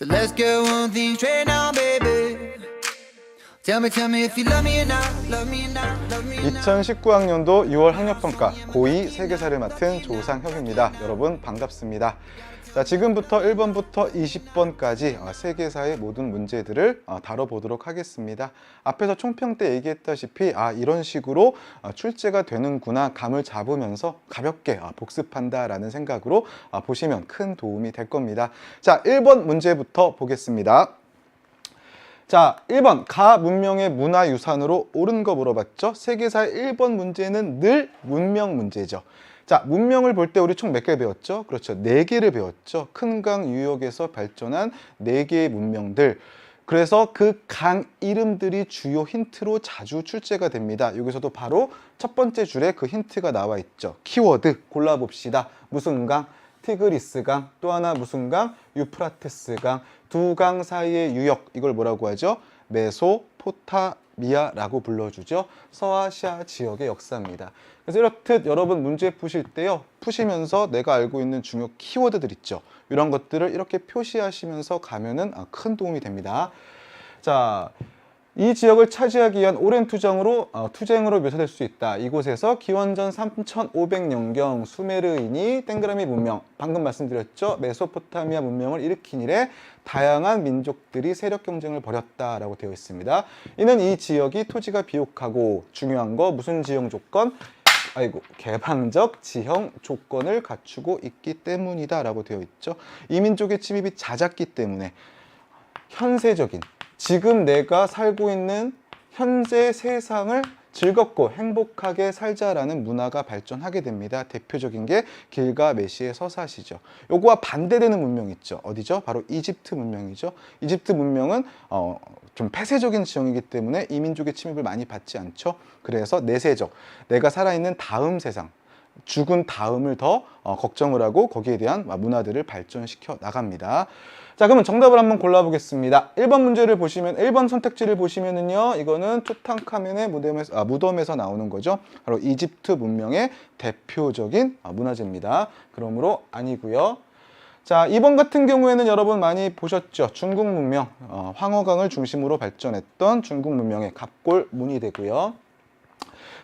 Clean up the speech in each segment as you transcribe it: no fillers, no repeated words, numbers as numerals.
So let's get one thing straight now, baby. Tell me if you love me or not, love me or not, love me or not. 2019학년도 6월 학력평가 고2 세계사를 맡은 조상혁입니다. 여러분 반갑습니다. 자, 지금부터 1번부터 20번까지 세계사의 모든 문제들을 다뤄보도록 하겠습니다. 앞에서 총평 때 얘기했다시피 이런 식으로 출제가 되는구나 감을 잡으면서 가볍게 복습한다라는 생각으로 보시면 큰 도움이 될 겁니다. 자, 1번 문제부터 보겠습니다. 자, 1번 가 문명의 문화유산으로 옳은 거 물어봤죠? 세계사의 1번 문제는 늘 문명 문제죠. 자, 문명을 볼 때 우리 총 몇 개 배웠죠? 그렇죠, 4개를 배웠죠. 큰 강 유역에서 발전한 4개의 문명들. 그래서 그 강 이름들이 주요 힌트로 자주 출제가 됩니다. 여기서도 바로 첫 번째 줄에 그 힌트가 나와 있죠. 키워드 골라봅시다. 무슨 강? 티그리스 강. 또 하나 무슨 강? 유프라테스 강. 두 강 사이의 유역, 이걸 뭐라고 하죠? 메소포타미아라고 불러주죠. 서아시아 지역의 역사입니다. 그래서 이렇듯 여러분 문제 푸실 때요, 푸시면서 내가 알고 있는 중요 키워드들 있죠. 이런 것들을 이렇게 표시하시면서 가면은 큰 도움이 됩니다. 자, 이 지역을 차지하기 위한 오랜 투쟁으로 묘사될 수 있다. 이곳에서 기원전 3500년경 수메르인이 땡그라미 문명, 방금 말씀드렸죠, 메소포타미아 문명을 일으킨 이래 다양한 민족들이 세력 경쟁을 벌였다라고 되어 있습니다. 이는 이 지역이 토지가 비옥하고 중요한 거 무슨 지형 조건? 개방적 지형 조건을 갖추고 있기 때문이다 라고 되어 있죠. 이 민족의 침입이 잦았기 때문에 현세적인, 지금 내가 살고 있는 현재 세상을 즐겁고 행복하게 살자라는 문화가 발전하게 됩니다. 대표적인 게 길가메시의 서사시죠. 요거와 반대되는 문명 있죠. 어디죠? 바로 이집트 문명이죠. 이집트 문명은 좀 폐쇄적인 지형이기 때문에 이민족의 침입을 많이 받지 않죠. 그래서 내세적, 내가 살아있는 다음 세상, 죽은 다음을 더 걱정을 하고 거기에 대한 문화들을 발전시켜 나갑니다. 자, 그러면 정답을 한번 골라보겠습니다. 1번 문제를 보시면, 1번 선택지를 보시면은요, 이거는 투탕카멘의 무덤에서 나오는 거죠. 바로 이집트 문명의 대표적인 문화재입니다. 그러므로 아니고요. 자, 2번 같은 경우에는 여러분 많이 보셨죠. 중국 문명, 황허강을 중심으로 발전했던 중국 문명의 갑골문이 되고요.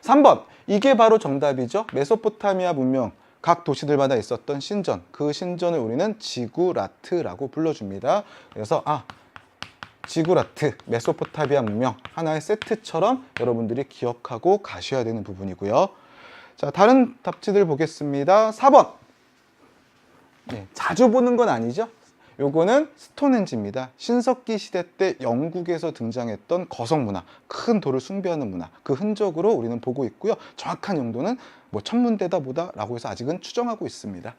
3번, 이게 바로 정답이죠. 메소포타미아 문명, 각 도시들마다 있었던 신전, 그 신전을 우리는 지구라트라고 불러줍니다. 그래서 지구라트, 메소포타미아 문명, 하나의 세트처럼 여러분들이 기억하고 가셔야 되는 부분이고요. 자, 다른 답지들 보겠습니다. 4번, 자주 보는 건 아니죠. 요거는 스톤헨지입니다. 신석기 시대 때 영국에서 등장했던 거성 문화, 큰 돌을 숭배하는 문화, 그 흔적으로 우리는 보고 있고요. 정확한 용도는 천문대다 보다 라고 해서 아직은 추정하고 있습니다.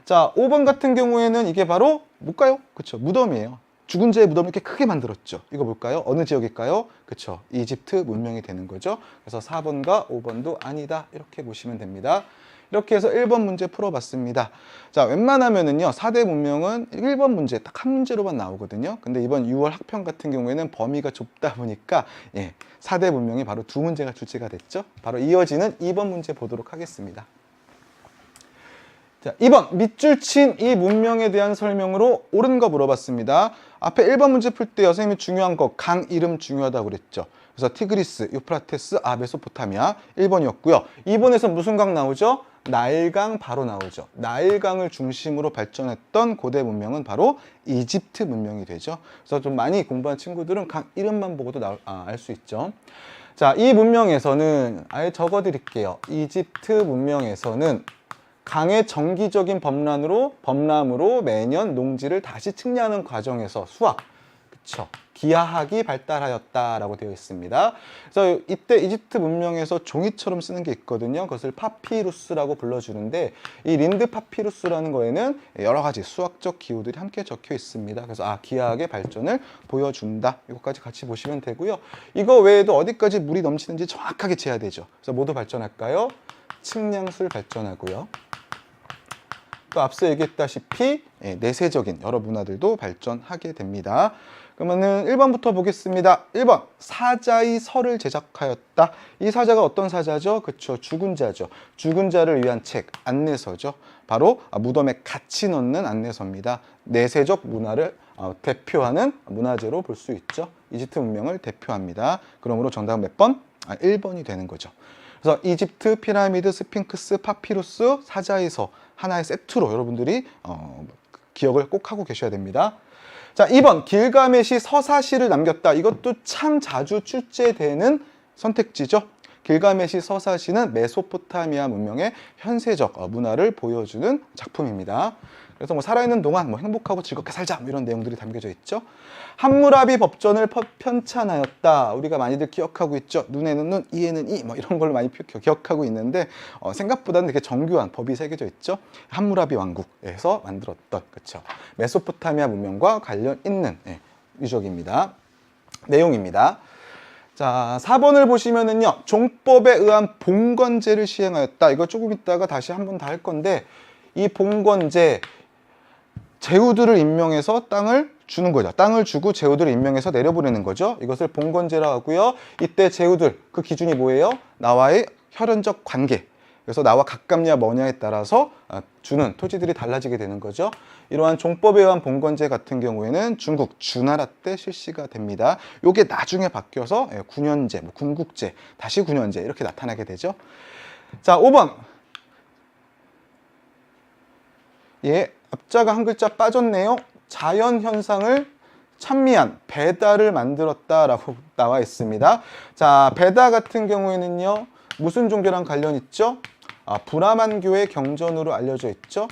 자, 5번 같은 경우에는 이게 바로 뭘까요? 그쵸, 무덤이에요. 죽은 자의 무덤을 이렇게 크게 만들었죠. 이거 뭘까요? 어느 지역일까요? 그쵸, 이집트 문명이 되는 거죠. 그래서 4번과 5번도 아니다, 이렇게 보시면 됩니다. 이렇게 해서 1번 문제 풀어봤습니다. 자, 웬만하면은요, 4대 문명은 1번 문제 딱 한 문제로만 나오거든요. 근데 이번 6월 학평 같은 경우에는 범위가 좁다 보니까 4대 문명이 바로 2문제가 출제가 됐죠. 바로 이어지는 2번 문제 보도록 하겠습니다. 자, 2번 밑줄 친 이 문명에 대한 설명으로 옳은 거 물어봤습니다. 앞에 1번 문제 풀 때 선생님이 중요한 거, 강 이름 중요하다고 그랬죠. 그래서 티그리스, 유프라테스, 메소포타미아 1번이었고요. 2번에서 무슨 강 나오죠? 나일강 바로 나오죠. 나일강을 중심으로 발전했던 고대 문명은 바로 이집트 문명이 되죠. 그래서 좀 많이 공부한 친구들은 강 이름만 보고도 알 수 있죠. 자, 이 문명에서는 아예 적어 드릴게요. 이집트 문명에서는 강의 정기적인 범람으로 매년 농지를 다시 측량하는 과정에서 수학, 그쵸, 기하학이 발달하였다라고 되어 있습니다. 그래서 이때 이집트 문명에서 종이처럼 쓰는 게 있거든요. 그것을 파피루스라고 불러주는데, 이 린드 파피루스라는 거에는 여러 가지 수학적 기호들이 함께 적혀 있습니다. 그래서 기하학의 발전을 보여준다. 이것까지 같이 보시면 되고요. 이거 외에도 어디까지 물이 넘치는지 정확하게 재야 되죠. 그래서 모두 발전할까요? 측량술 발전하고요. 또 앞서 얘기했다시피 내세적인 여러 문화들도 발전하게 됩니다. 그러면은 1번부터 보겠습니다. 1번, 사자의 설을 제작하였다. 이 사자가 어떤 사자죠? 그쵸, 죽은 자죠. 죽은 자를 위한 책, 안내서죠. 바로 무덤에 같이 넣는 안내서입니다. 내세적 문화를 대표하는 문화재로 볼 수 있죠. 이집트 문명을 대표합니다. 그러므로 정답은 몇 번? 1번이 되는 거죠. 그래서 이집트 피라미드, 스핑크스, 파피루스, 사자이서 하나의 세트로 여러분들이 기억을 꼭 하고 계셔야 됩니다. 자, 2번 길가메시 서사시를 남겼다. 이것도 참 자주 출제되는 선택지죠. 길가메시 서사시는 메소포타미아 문명의 현세적 문화를 보여주는 작품입니다. 그래서 뭐 살아있는 동안 뭐 행복하고 즐겁게 살자 이런 내용들이 담겨져 있죠. 함무라비 법전을 편찬하였다. 우리가 많이들 기억하고 있죠. 눈에는 눈, 이에는 이, 뭐 이런 걸로 많이 기억하고 있는데 생각보다는 되게 정교한 법이 새겨져 있죠. 함무라비 왕국에서 만들었던 그렇죠. 메소포타미아 문명과 관련 있는 유적입니다. 내용입니다. 자, 4번을 보시면은요. 종법에 의한 봉건제를 시행하였다. 이거 조금 있다가 다시 한 번 더 할 건데 이 봉건제 제후들을 임명해서 땅을 주는 거죠. 땅을 주고 제후들을 임명해서 내려보내는 거죠. 이것을 봉건제라고 하고요. 이때 제후들 그 기준이 뭐예요? 나와의 혈연적 관계. 그래서 나와 가깝냐 뭐냐에 따라서 주는 토지들이 달라지게 되는 거죠. 이러한 종법에 의한 봉건제 같은 경우에는 중국 주나라 때 실시가 됩니다. 이게 나중에 바뀌어서 군현제, 뭐 군국제, 다시 군현제 이렇게 나타나게 되죠. 자, 5번. 앞자가 한 글자 빠졌네요. 자연 현상을 찬미한 베다를 만들었다라고 나와 있습니다. 자, 베다 같은 경우에는요. 무슨 종교랑 관련 있죠? 브라만교의 경전으로 알려져 있죠.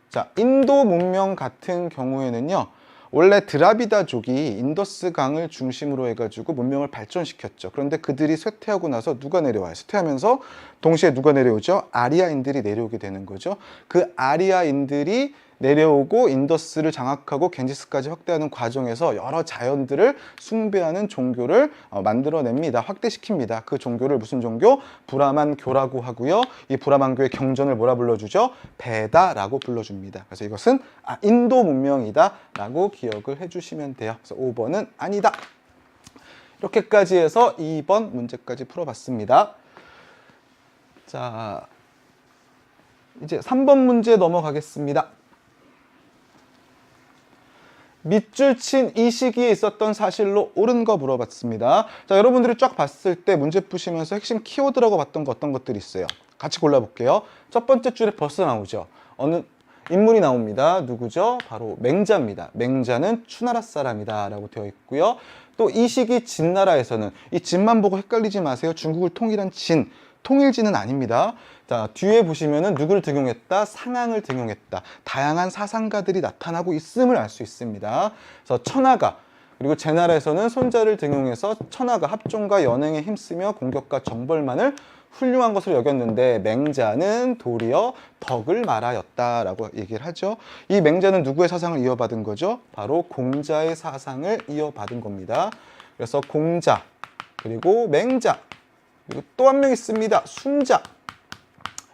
자, 인도 문명 같은 경우에는요. 원래 드라비다족이 인더스 강을 중심으로 해가지고 문명을 발전시켰죠. 그런데 그들이 쇠퇴하고 나서 누가 내려와요? 쇠퇴하면서 동시에 누가 내려오죠? 아리아인들이 내려오게 되는 거죠. 그 아리아인들이 내려오고 인더스를 장악하고 겐지스까지 확대하는 과정에서 여러 자연들을 숭배하는 종교를 만들어냅니다. 확대시킵니다. 그 종교를 무슨 종교? 브라만교라고 하고요. 이 브라만교의 경전을 뭐라 불러주죠? 베다라고 불러줍니다. 그래서 이것은 인도 문명이다 라고 기억을 해주시면 돼요. 그래서 5번은 아니다. 이렇게까지 해서 2번 문제까지 풀어봤습니다. 자, 이제 3번 문제 넘어가겠습니다. 밑줄 친 이 시기에 있었던 사실로 옳은 거 물어봤습니다. 자, 여러분들이 쫙 봤을 때 문제 푸시면서 핵심 키워드라고 봤던 거 어떤 것들이 있어요? 같이 골라볼게요. 첫 번째 줄에 벌써 나오죠. 어느 인물이 나옵니다. 누구죠? 바로 맹자입니다. 맹자는 추나라 사람이다 라고 되어 있고요. 또 이 시기 진나라에서는 이 진만 보고 헷갈리지 마세요. 중국을 통일한 진, 통일진은 아닙니다. 자, 뒤에 보시면은 누구를 등용했다? 상황을 등용했다. 다양한 사상가들이 나타나고 있음을 알 수 있습니다. 그래서 천하가, 그리고 제나라에서는 손자를 등용해서 천하가 합종과 연행에 힘쓰며 공격과 정벌만을 훌륭한 것으로 여겼는데 맹자는 도리어 덕을 말하였다라고 얘기를 하죠. 이 맹자는 누구의 사상을 이어받은 거죠? 바로 공자의 사상을 이어받은 겁니다. 그래서 공자, 그리고 맹자, 그리고 또 한 명 있습니다. 순자.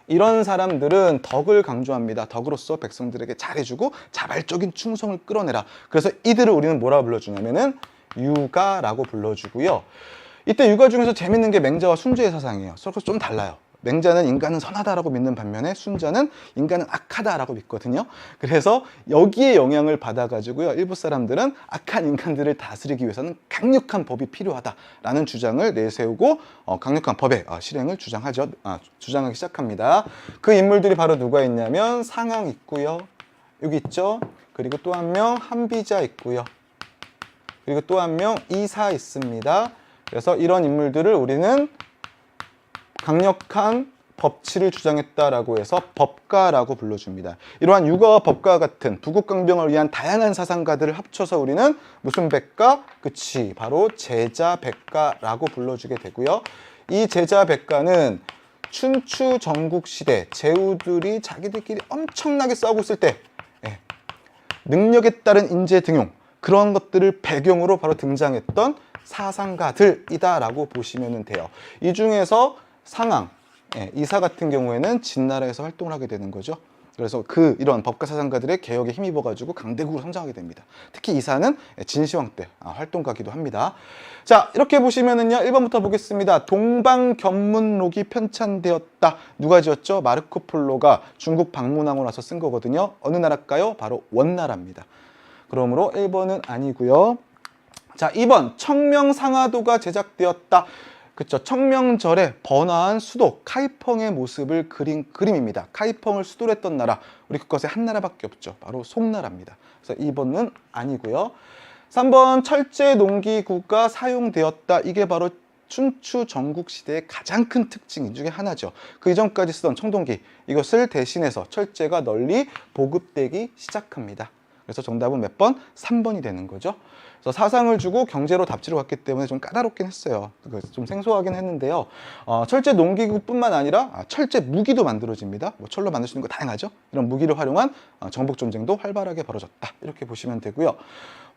이런 사람들은 덕을 강조합니다. 덕으로서 백성들에게 잘해주고 자발적인 충성을 끌어내라. 그래서 이들을 우리는 뭐라 불러주냐면은 유가라고 불러주고요. 이때 유가 중에서 재밌는 게 맹자와 순자의 사상이에요. 서로 좀 달라요. 맹자는 인간은 선하다라고 믿는 반면에 순자는 인간은 악하다라고 믿거든요. 그래서 여기에 영향을 받아가지고요. 일부 사람들은 악한 인간들을 다스리기 위해서는 강력한 법이 필요하다라는 주장을 내세우고 강력한 법의 실행을 주장하기 시작합니다. 그 인물들이 바로 누가 있냐면 상황 있고요. 여기 있죠. 그리고 또 한 명 한비자 있고요. 그리고 또 한 명 이사 있습니다. 그래서 이런 인물들을 우리는 강력한 법치를 주장했다라고 해서 법가라고 불러줍니다. 이러한 유가와 법가 같은 부국강병을 위한 다양한 사상가들을 합쳐서 우리는 무슨 백가? 그치, 바로 제자백가라고 불러주게 되고요. 이 제자백가는 춘추 전국시대 제후들이 자기들끼리 엄청나게 싸우고 있을 때 능력에 따른 인재 등용, 그런 것들을 배경으로 바로 등장했던 사상가들이다라고 보시면 돼요. 이 중에서 상황, 이사 같은 경우에는 진나라에서 활동을 하게 되는 거죠. 그래서 이런 법가 사상가들의 개혁에 힘입어가지고 강대국으로 성장하게 됩니다. 특히 이사는 진시황 때 활동가기도 합니다. 자, 이렇게 보시면은요, 1번부터 보겠습니다. 동방견문록이 편찬되었다. 누가 지었죠? 마르코 폴로가 중국 방문하고 나서 쓴 거거든요. 어느 나라일까요? 바로 원나라입니다. 그러므로 1번은 아니고요. 자, 2번 청명상하도가 제작되었다. 그쵸. 청명절에 번화한 수도 카이펑의 모습을 그린 그림입니다. 카이펑을 수도로 했던 나라, 우리 그것에 한 나라밖에 없죠. 바로 송나라입니다. 그래서 2번은 아니고요. 3번 철제 농기구가 사용되었다. 이게 바로 춘추 전국시대의 가장 큰 특징 중에 하나죠. 그 이전까지 쓰던 청동기, 이것을 대신해서 철제가 널리 보급되기 시작합니다. 그래서 정답은 몇 번? 3번이 되는 거죠. 그래서 사상을 주고 경제로 답지를 갔기 때문에 좀 까다롭긴 했어요. 좀 생소하긴 했는데요. 철제 농기구뿐만 아니라 철제 무기도 만들어집니다. 뭐 철로 만들 수 있는 거 다양하죠. 이런 무기를 활용한 정복 전쟁도 활발하게 벌어졌다. 이렇게 보시면 되고요.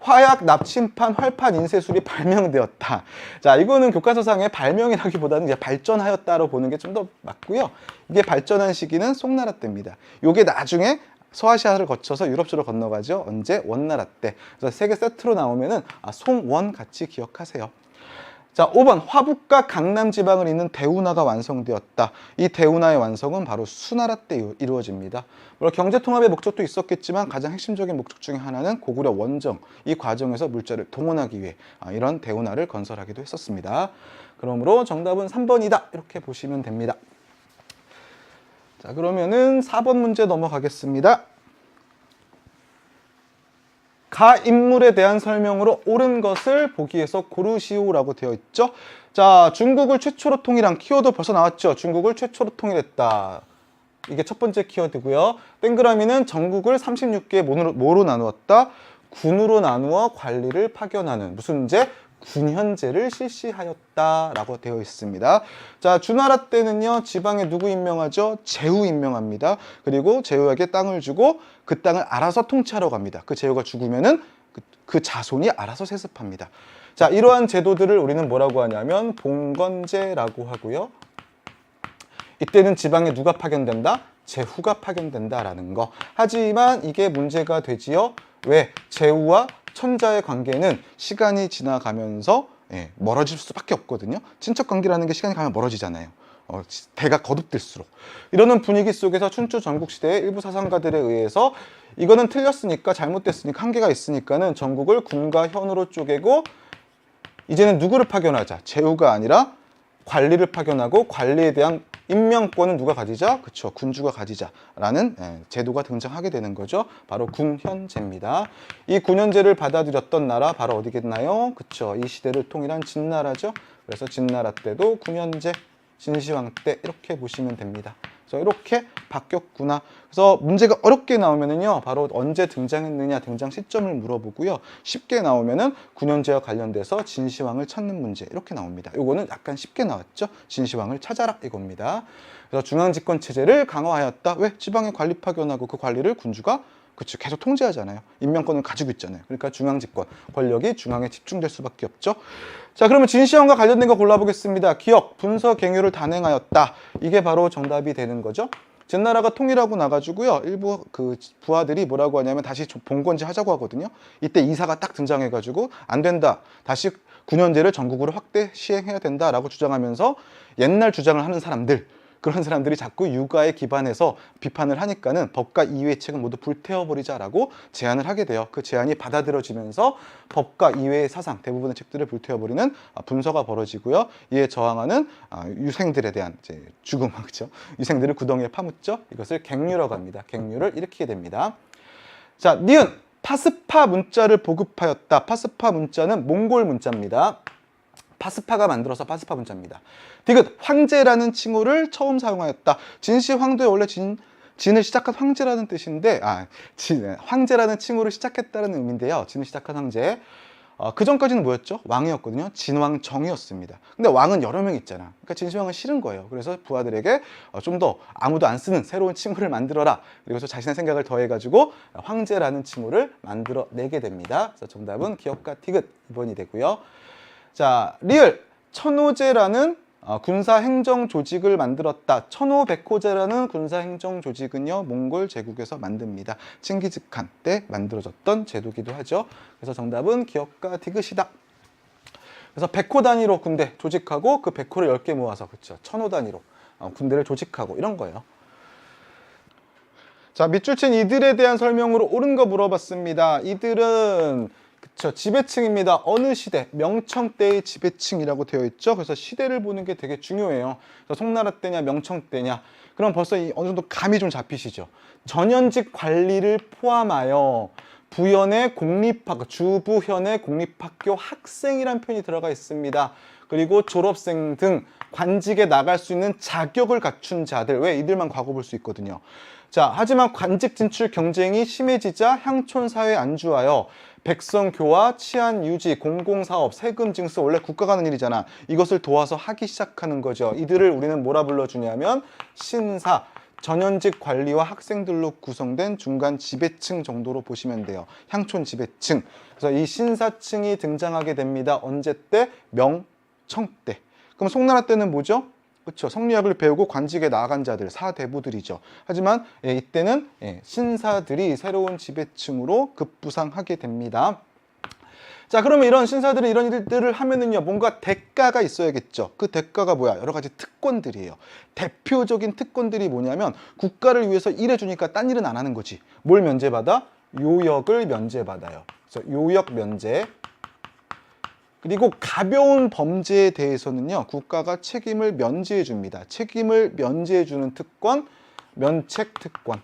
화약, 납침판, 활판, 인쇄술이 발명되었다. 자, 이거는 교과서상의 발명이라기보다는 이제 발전하였다로 보는 게 좀 더 맞고요. 이게 발전한 시기는 송나라 때입니다. 이게 나중에 서아시아를 거쳐서 유럽 쪽으로 건너가죠. 언제? 원나라 때. 그래서 세 개 세트로 나오면은 송원 같이 기억하세요. 자, 5번 화북과 강남 지방을 잇는 대운하가 완성되었다. 이 대운하의 완성은 바로 수나라 때 이루어집니다. 물론 경제 통합의 목적도 있었겠지만 가장 핵심적인 목적 중에 하나는 고구려 원정, 이 과정에서 물자를 동원하기 위해 이런 대운하를 건설하기도 했었습니다. 그러므로 정답은 3번이다. 이렇게 보시면 됩니다. 자, 그러면은 4번 문제 넘어가겠습니다. 가 인물에 대한 설명으로 옳은 것을 보기에서 고르시오라고 되어 있죠. 자, 중국을 최초로 통일한 키워드 벌써 나왔죠. 중국을 최초로 통일했다. 이게 첫 번째 키워드고요. 동그라미는 전국을 36개의 뭐로 나누었다? 군으로 나누어 관리를 파견하는 무슨 제? 군현제를 실시하였다라고 되어 있습니다. 자, 주나라 때는요, 지방에 누구 임명하죠? 제후 임명합니다. 그리고 제후에게 땅을 주고 그 땅을 알아서 통치하러 갑니다. 그 제후가 죽으면은 그 자손이 알아서 세습합니다. 자, 이러한 제도들을 우리는 뭐라고 하냐면 봉건제라고 하고요. 이때는 지방에 누가 파견된다? 제후가 파견된다라는 거. 하지만 이게 문제가 되지요. 왜? 제후와 천자의 관계는 시간이 지나가면서 멀어질 수밖에 없거든요. 친척 관계라는 게 시간이 가면 멀어지잖아요. 대가 거듭될수록. 이러는 분위기 속에서 춘추 전국시대의 일부 사상가들에 의해서 이거는 틀렸으니까, 잘못됐으니까, 한계가 있으니까는 전국을 군과 현으로 쪼개고 이제는 누구를 파견하자? 제후가 아니라 관리를 파견하고 관리에 대한 임명권은 누가 가지자? 그쵸, 군주가 가지자라는 제도가 등장하게 되는 거죠. 바로 군현제입니다. 이 군현제를 받아들였던 나라 바로 어디겠나요? 그쵸, 이 시대를 통일한 진나라죠. 그래서 진나라 때도 군현제, 진시황 때 이렇게 보시면 됩니다. 그래서 이렇게 바뀌었구나. 그래서 문제가 어렵게 나오면은요, 바로 언제 등장했느냐, 등장 시점을 물어보고요. 쉽게 나오면은 군현제와 관련돼서 진시황을 찾는 문제 이렇게 나옵니다. 요거는 약간 쉽게 나왔죠. 진시황을 찾아라 이겁니다. 그래서 중앙집권 체제를 강화하였다. 왜? 지방에 관리 파견하고 그 관리를 군주가 그렇죠, 계속 통제하잖아요. 임명권을 가지고 있잖아요. 그러니까 중앙집권, 권력이 중앙에 집중될 수밖에 없죠. 자, 그러면 진시황과 관련된 거 골라보겠습니다. 기억, 분서, 갱유를 단행하였다. 이게 바로 정답이 되는 거죠. 진나라가 통일하고 나가지고요, 일부 그 부하들이 뭐라고 하냐면 다시 봉건제 하자고 하거든요. 이때 이사가 딱 등장해가지고 안 된다, 다시 군현제를 전국으로 확대 시행해야 된다라고 주장하면서 옛날 주장을 하는 사람들, 그런 사람들이 자꾸 육아에 기반해서 비판을 하니까는 법과 이외의 책은 모두 불태워버리자라고 제안을 하게 돼요. 그 제안이 받아들여지면서 법과 이외의 사상, 대부분의 책들을 불태워버리는 분서가 벌어지고요. 이에 저항하는 유생들에 대한 죽음, 그렇죠? 유생들을 구덩이에 파묻죠. 이것을 갱유라고 합니다. 갱유를 일으키게 됩니다. 자, 니은, 파스파 문자를 보급하였다. 파스파 문자는 몽골 문자입니다. 파스파가 만들어서 파스파 문자입니다. 디귿, 황제라는 칭호를 처음 사용하였다. 진시황도에 원래 진을 시작한 황제라는 뜻인데, 황제라는 칭호를 시작했다는 의미인데요. 진을 시작한 황제. 그 전까지는 뭐였죠? 왕이었거든요. 진왕정이었습니다. 근데 왕은 여러 명 있잖아. 그러니까 진시황은 싫은 거예요. 그래서 부하들에게 좀 더 아무도 안 쓰는 새로운 칭호를 만들어라. 그래서 자신의 생각을 더해가지고 황제라는 칭호를 만들어내게 됩니다. 그래서 정답은 기억과 디귿 2번이 되고요. 자, 리을, 천호제라는 군사 행정 조직을 만들었다. 천호백호제라는 군사 행정 조직은요, 몽골 제국에서 만듭니다. 칭기즈칸 때 만들어졌던 제도기도 하죠. 그래서 정답은 기역과 디귿이다. 그래서 100호 단위로 군대 조직하고 그 100호를 10개 모아서, 그렇죠, 1000호 단위로 군대를 조직하고 이런 거예요. 자, 밑줄 친 이들에 대한 설명으로 옳은 거 물어봤습니다. 이들은, 그쵸, 지배층입니다. 어느 시대? 명청 때의 지배층이라고 되어 있죠. 그래서 시대를 보는 게 되게 중요해요. 그래서 송나라 때냐 명청 때냐, 그럼 벌써 어느 정도 감이 좀 잡히시죠. 전현직 관리를 포함하여 부현의 공립학교, 주부현의 공립학교 학생이란 표현이 들어가 있습니다. 그리고 졸업생 등 관직에 나갈 수 있는 자격을 갖춘 자들, 왜 이들만 과거 볼 수 있거든요. 자, 하지만 관직 진출 경쟁이 심해지자 향촌 사회에 안주하여 백성 교화, 치안 유지, 공공사업, 세금 징수, 원래 국가가 하는 일이잖아. 이것을 도와서 하기 시작하는 거죠. 이들을 우리는 뭐라 불러주냐면 신사, 전현직 관리와 학생들로 구성된 중간 지배층 정도로 보시면 돼요. 향촌 지배층. 그래서 이 신사층이 등장하게 됩니다. 언제 때? 명청 때. 그럼 송나라 때는 뭐죠? 그렇죠. 성리학을 배우고 관직에 나아간 자들, 사대부들이죠. 하지만 이때는 신사들이 새로운 지배층으로 급부상하게 됩니다. 자, 그러면 이런 신사들이 이런 일들을 하면은요, 뭔가 대가가 있어야겠죠. 그 대가가 뭐야? 여러 가지 특권들이에요. 대표적인 특권들이 뭐냐면, 국가를 위해서 일해주니까 딴 일은 안 하는 거지. 뭘 면제받아? 요역을 면제받아요. 그래서 요역 면제. 그리고 가벼운 범죄에 대해서는요, 국가가 책임을 면제해 줍니다. 책임을 면제해 주는 특권, 면책 특권.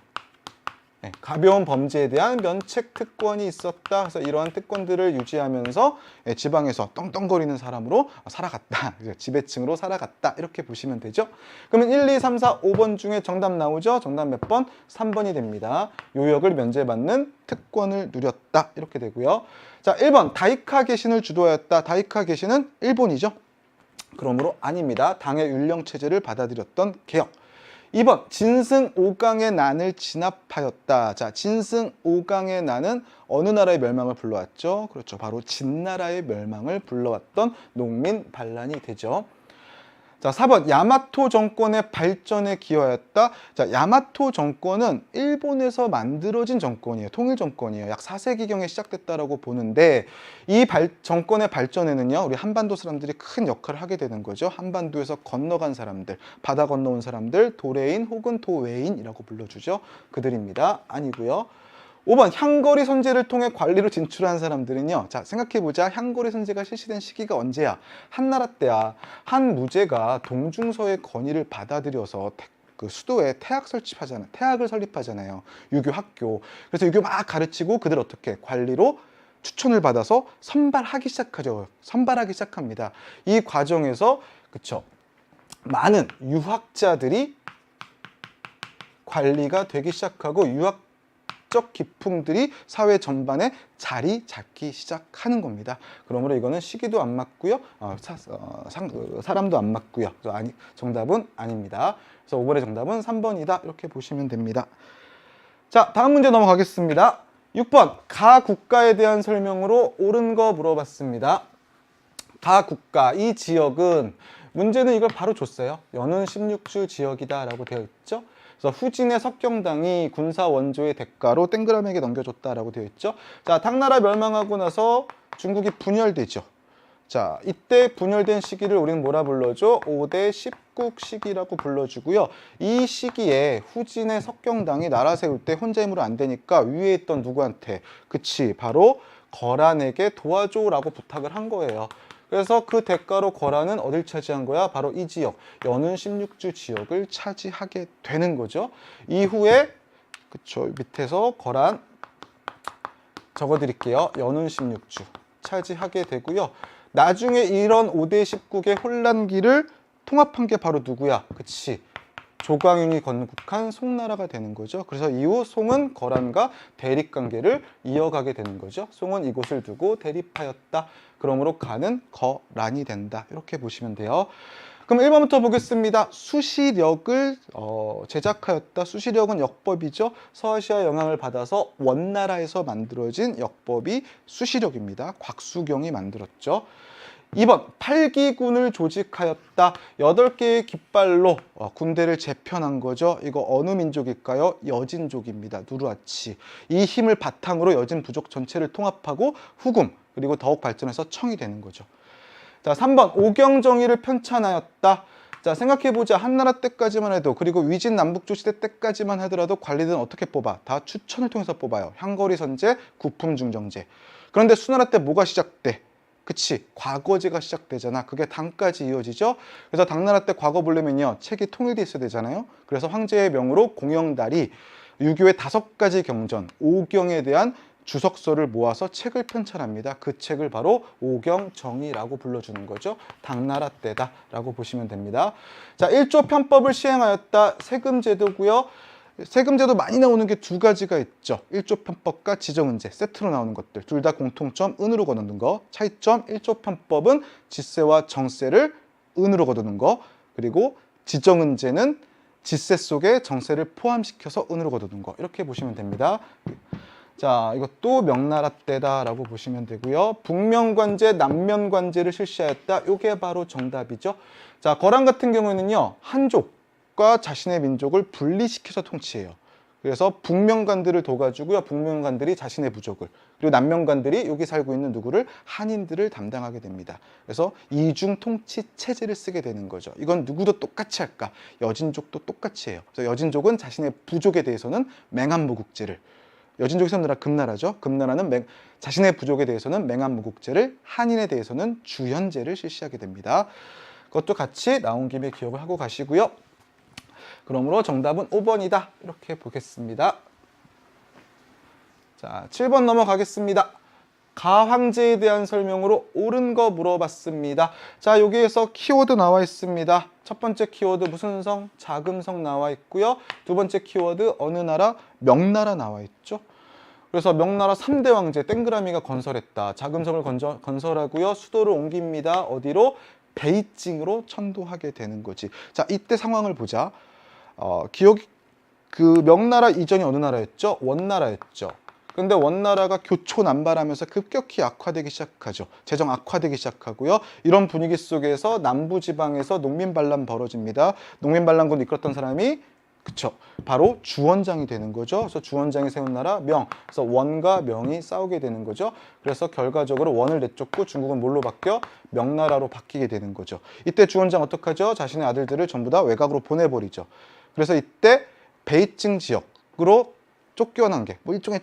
가벼운 범죄에 대한 면책 특권이 있었다. 그래서 이러한 특권들을 유지하면서 지방에서 떵떵거리는 사람으로 살아갔다. 지배층으로 살아갔다. 이렇게 보시면 되죠. 그러면 1, 2, 3, 4, 5번 중에 정답 나오죠? 정답 몇 번? 3번이 됩니다. 요역을 면제받는 특권을 누렸다. 이렇게 되고요. 자, 1번 다이카 개신을 주도하였다. 다이카 개신은 일본이죠. 그러므로 아닙니다. 당의 율령체제를 받아들였던 개혁. 2번 진승 5강의 난을 진압하였다. 자, 진승 5강의 난은 어느 나라의 멸망을 불러왔죠? 그렇죠. 바로 진나라의 멸망을 불러왔던 농민 반란이 되죠. 자, 4번 야마토 정권의 발전에 기여하였다. 자, 야마토 정권은 일본에서 만들어진 정권이에요. 통일 정권이에요. 약 4세기경에 시작됐다라고 보는데, 이 정권의 발전에는요, 우리 한반도 사람들이 큰 역할을 하게 되는 거죠. 한반도에서 건너간 사람들, 바다 건너온 사람들, 도레인 혹은 도웨인이라고 불러주죠. 그들입니다. 아니고요. 5번 향거리 선제를 통해 관리로 진출한 사람들은요, 자, 생각해보자. 향거리 선제가 실시된 시기가 언제야? 한나라 때야. 한 무제가 동중서의 건의를 받아들여서 그 수도에 태학을 설립하잖아요. 유교 학교. 그래서 유교 막 가르치고 그들 어떻게 관리로 추천을 받아서 선발하기 시작하죠. 선발하기 시작합니다. 이 과정에서, 그쵸, 많은 유학자들이 관리가 되기 시작하고 유학적 기풍들이 사회 전반에 자리 잡기 시작하는 겁니다. 그러므로 이거는 시기도 안 맞고요, 사람도 안 맞고요. 정답은 아닙니다. 그래서 5번의 정답은 3번이다. 이렇게 보시면 됩니다. 자, 다음 문제 넘어가겠습니다. 6번 가국가에 대한 설명으로 옳은 거 물어봤습니다. 가국가, 이 지역은 문제는 이걸 바로 줬어요. 연운 16주 지역이다 라고 되어 있죠. 그래서 후진의 석경당이 군사 원조의 대가로 땡그라미에게 넘겨줬다라고 되어 있죠. 자, 당나라 멸망하고 나서 중국이 분열되죠. 자, 이때 분열된 시기를 우리는 뭐라 불러줘? 5대 10국 시기라고 불러주고요. 이 시기에 후진의 석경당이 나라 세울 때 혼자 힘으로 안 되니까 위에 있던 누구한테? 그치, 바로 거란에게 도와줘라고 부탁을 한 거예요. 그래서 그 대가로 거란은 어딜 차지한 거야? 바로 이 지역, 연운 16주 지역을 차지하게 되는 거죠. 이후에, 그쵸, 밑에서 거란 적어드릴게요. 연운 16주 차지하게 되고요. 나중에 이런 5대 10국의 혼란기를 통합한 게 바로 누구야? 그치, 조광윤이 건국한 송나라가 되는 거죠. 그래서 이후 송은 거란과 대립관계를 이어가게 되는 거죠. 송은 이곳을 두고 대립하였다. 그러므로 가는 거란이 된다. 이렇게 보시면 돼요. 그럼 1번부터 보겠습니다. 수시력을 제작하였다. 수시력은 역법이죠. 서아시아 영향을 받아서 원나라에서 만들어진 역법이 수시력입니다. 곽수경이 만들었죠. 2번 8기군을 조직하였다. 8개의 깃발로 군대를 재편한 거죠. 이거 어느 민족일까요? 여진족입니다. 누르하치. 이 힘을 바탕으로 여진 부족 전체를 통합하고 후금 그리고 더욱 발전해서 청이 되는 거죠. 자, 3번 오경정의를 편찬하였다. 자, 생각해보자. 한나라 때까지만 해도 그리고 위진 남북조 시대 때까지만 하더라도 관리들은 어떻게 뽑아? 다 추천을 통해서 뽑아요. 향거리 선제, 구품중정제. 그런데 수나라 때 뭐가 시작돼? 그치, 과거제가 시작되잖아. 그게 당까지 이어지죠. 그래서 당나라 때 과거 보려면요, 책이 통일돼 있어야 되잖아요. 그래서 황제의 명으로 공영달이 유교의 5가지 경전, 오경에 대한 주석서를 모아서 책을 편찬합니다. 그 책을 바로 오경정의라고 불러주는 거죠. 당나라 때다라고 보시면 됩니다. 자, 1조 편법을 시행하였다. 세금제도고요. 세금제도 많이 나오는 게 2가지가 있죠. 1조 편법과 지정은제, 세트로 나오는 것들. 둘 다 공통점, 은으로 거두는 거. 차이점, 1조 편법은 지세와 정세를 은으로 거두는 거. 그리고 지정은제는 지세 속에 정세를 포함시켜서 은으로 거두는 거. 이렇게 보시면 됩니다. 자, 이것도 명나라 때다라고 보시면 되고요. 북면관제, 남면관제를 실시하였다. 이게 바로 정답이죠. 자, 거란 같은 경우에는요, 한족과 자신의 민족을 분리시켜서 통치해요. 그래서 북면관들을 둬가지고요, 북면관들이 자신의 부족을, 그리고 남면관들이 여기 살고 있는 누구를, 한인들을 담당하게 됩니다. 그래서 이중 통치 체제를 쓰게 되는 거죠. 이건 누구도 똑같이 할까? 여진족도 똑같이 해요. 그래서 여진족은 자신의 부족에 대해서는 맹한무국제를, 여진족이 섬나라 금나라죠. 금나라는 자신의 부족에 대해서는 맹한무국제를, 한인에 대해서는 주현제를 실시하게 됩니다. 그것도 같이 나온 김에 기억을 하고 가시고요. 그러므로 정답은 5번이다. 이렇게 보겠습니다. 자, 7번 넘어가겠습니다. 가황제에 대한 설명으로 옳은 거 물어봤습니다. 자, 여기에서 키워드 나와 있습니다. 첫 번째 키워드 무슨 성? 자금성 나와 있고요. 두 번째 키워드 어느 나라? 명나라 나와 있죠. 그래서 명나라 3대 황제 땡그라미가 건설했다. 자금성을 건설하고요. 수도를 옮깁니다. 어디로? 베이징으로 천도하게 되는 거지. 자, 이때 상황을 보자. 그 명나라 이전이 어느 나라였죠? 원나라였죠. 근데 원나라가 교초난발하면서 급격히 악화되기 시작하죠. 재정 악화되기 시작하고요. 이런 분위기 속에서 남부지방에서 농민반란 벌어집니다. 농민반란군 이끌었던 사람이 그쵸, 바로 주원장이 되는 거죠. 그래서 주원장이 세운 나라 명, 그래서 원과 명이 싸우게 되는 거죠. 그래서 결과적으로 원을 내쫓고 중국은 뭘로 바뀌어? 명나라로 바뀌게 되는 거죠. 이때 주원장 어떡하죠? 자신의 아들들을 전부 다 외곽으로 보내버리죠. 그래서 이때 베이징 지역으로 쫓겨난 게, 뭐 일종의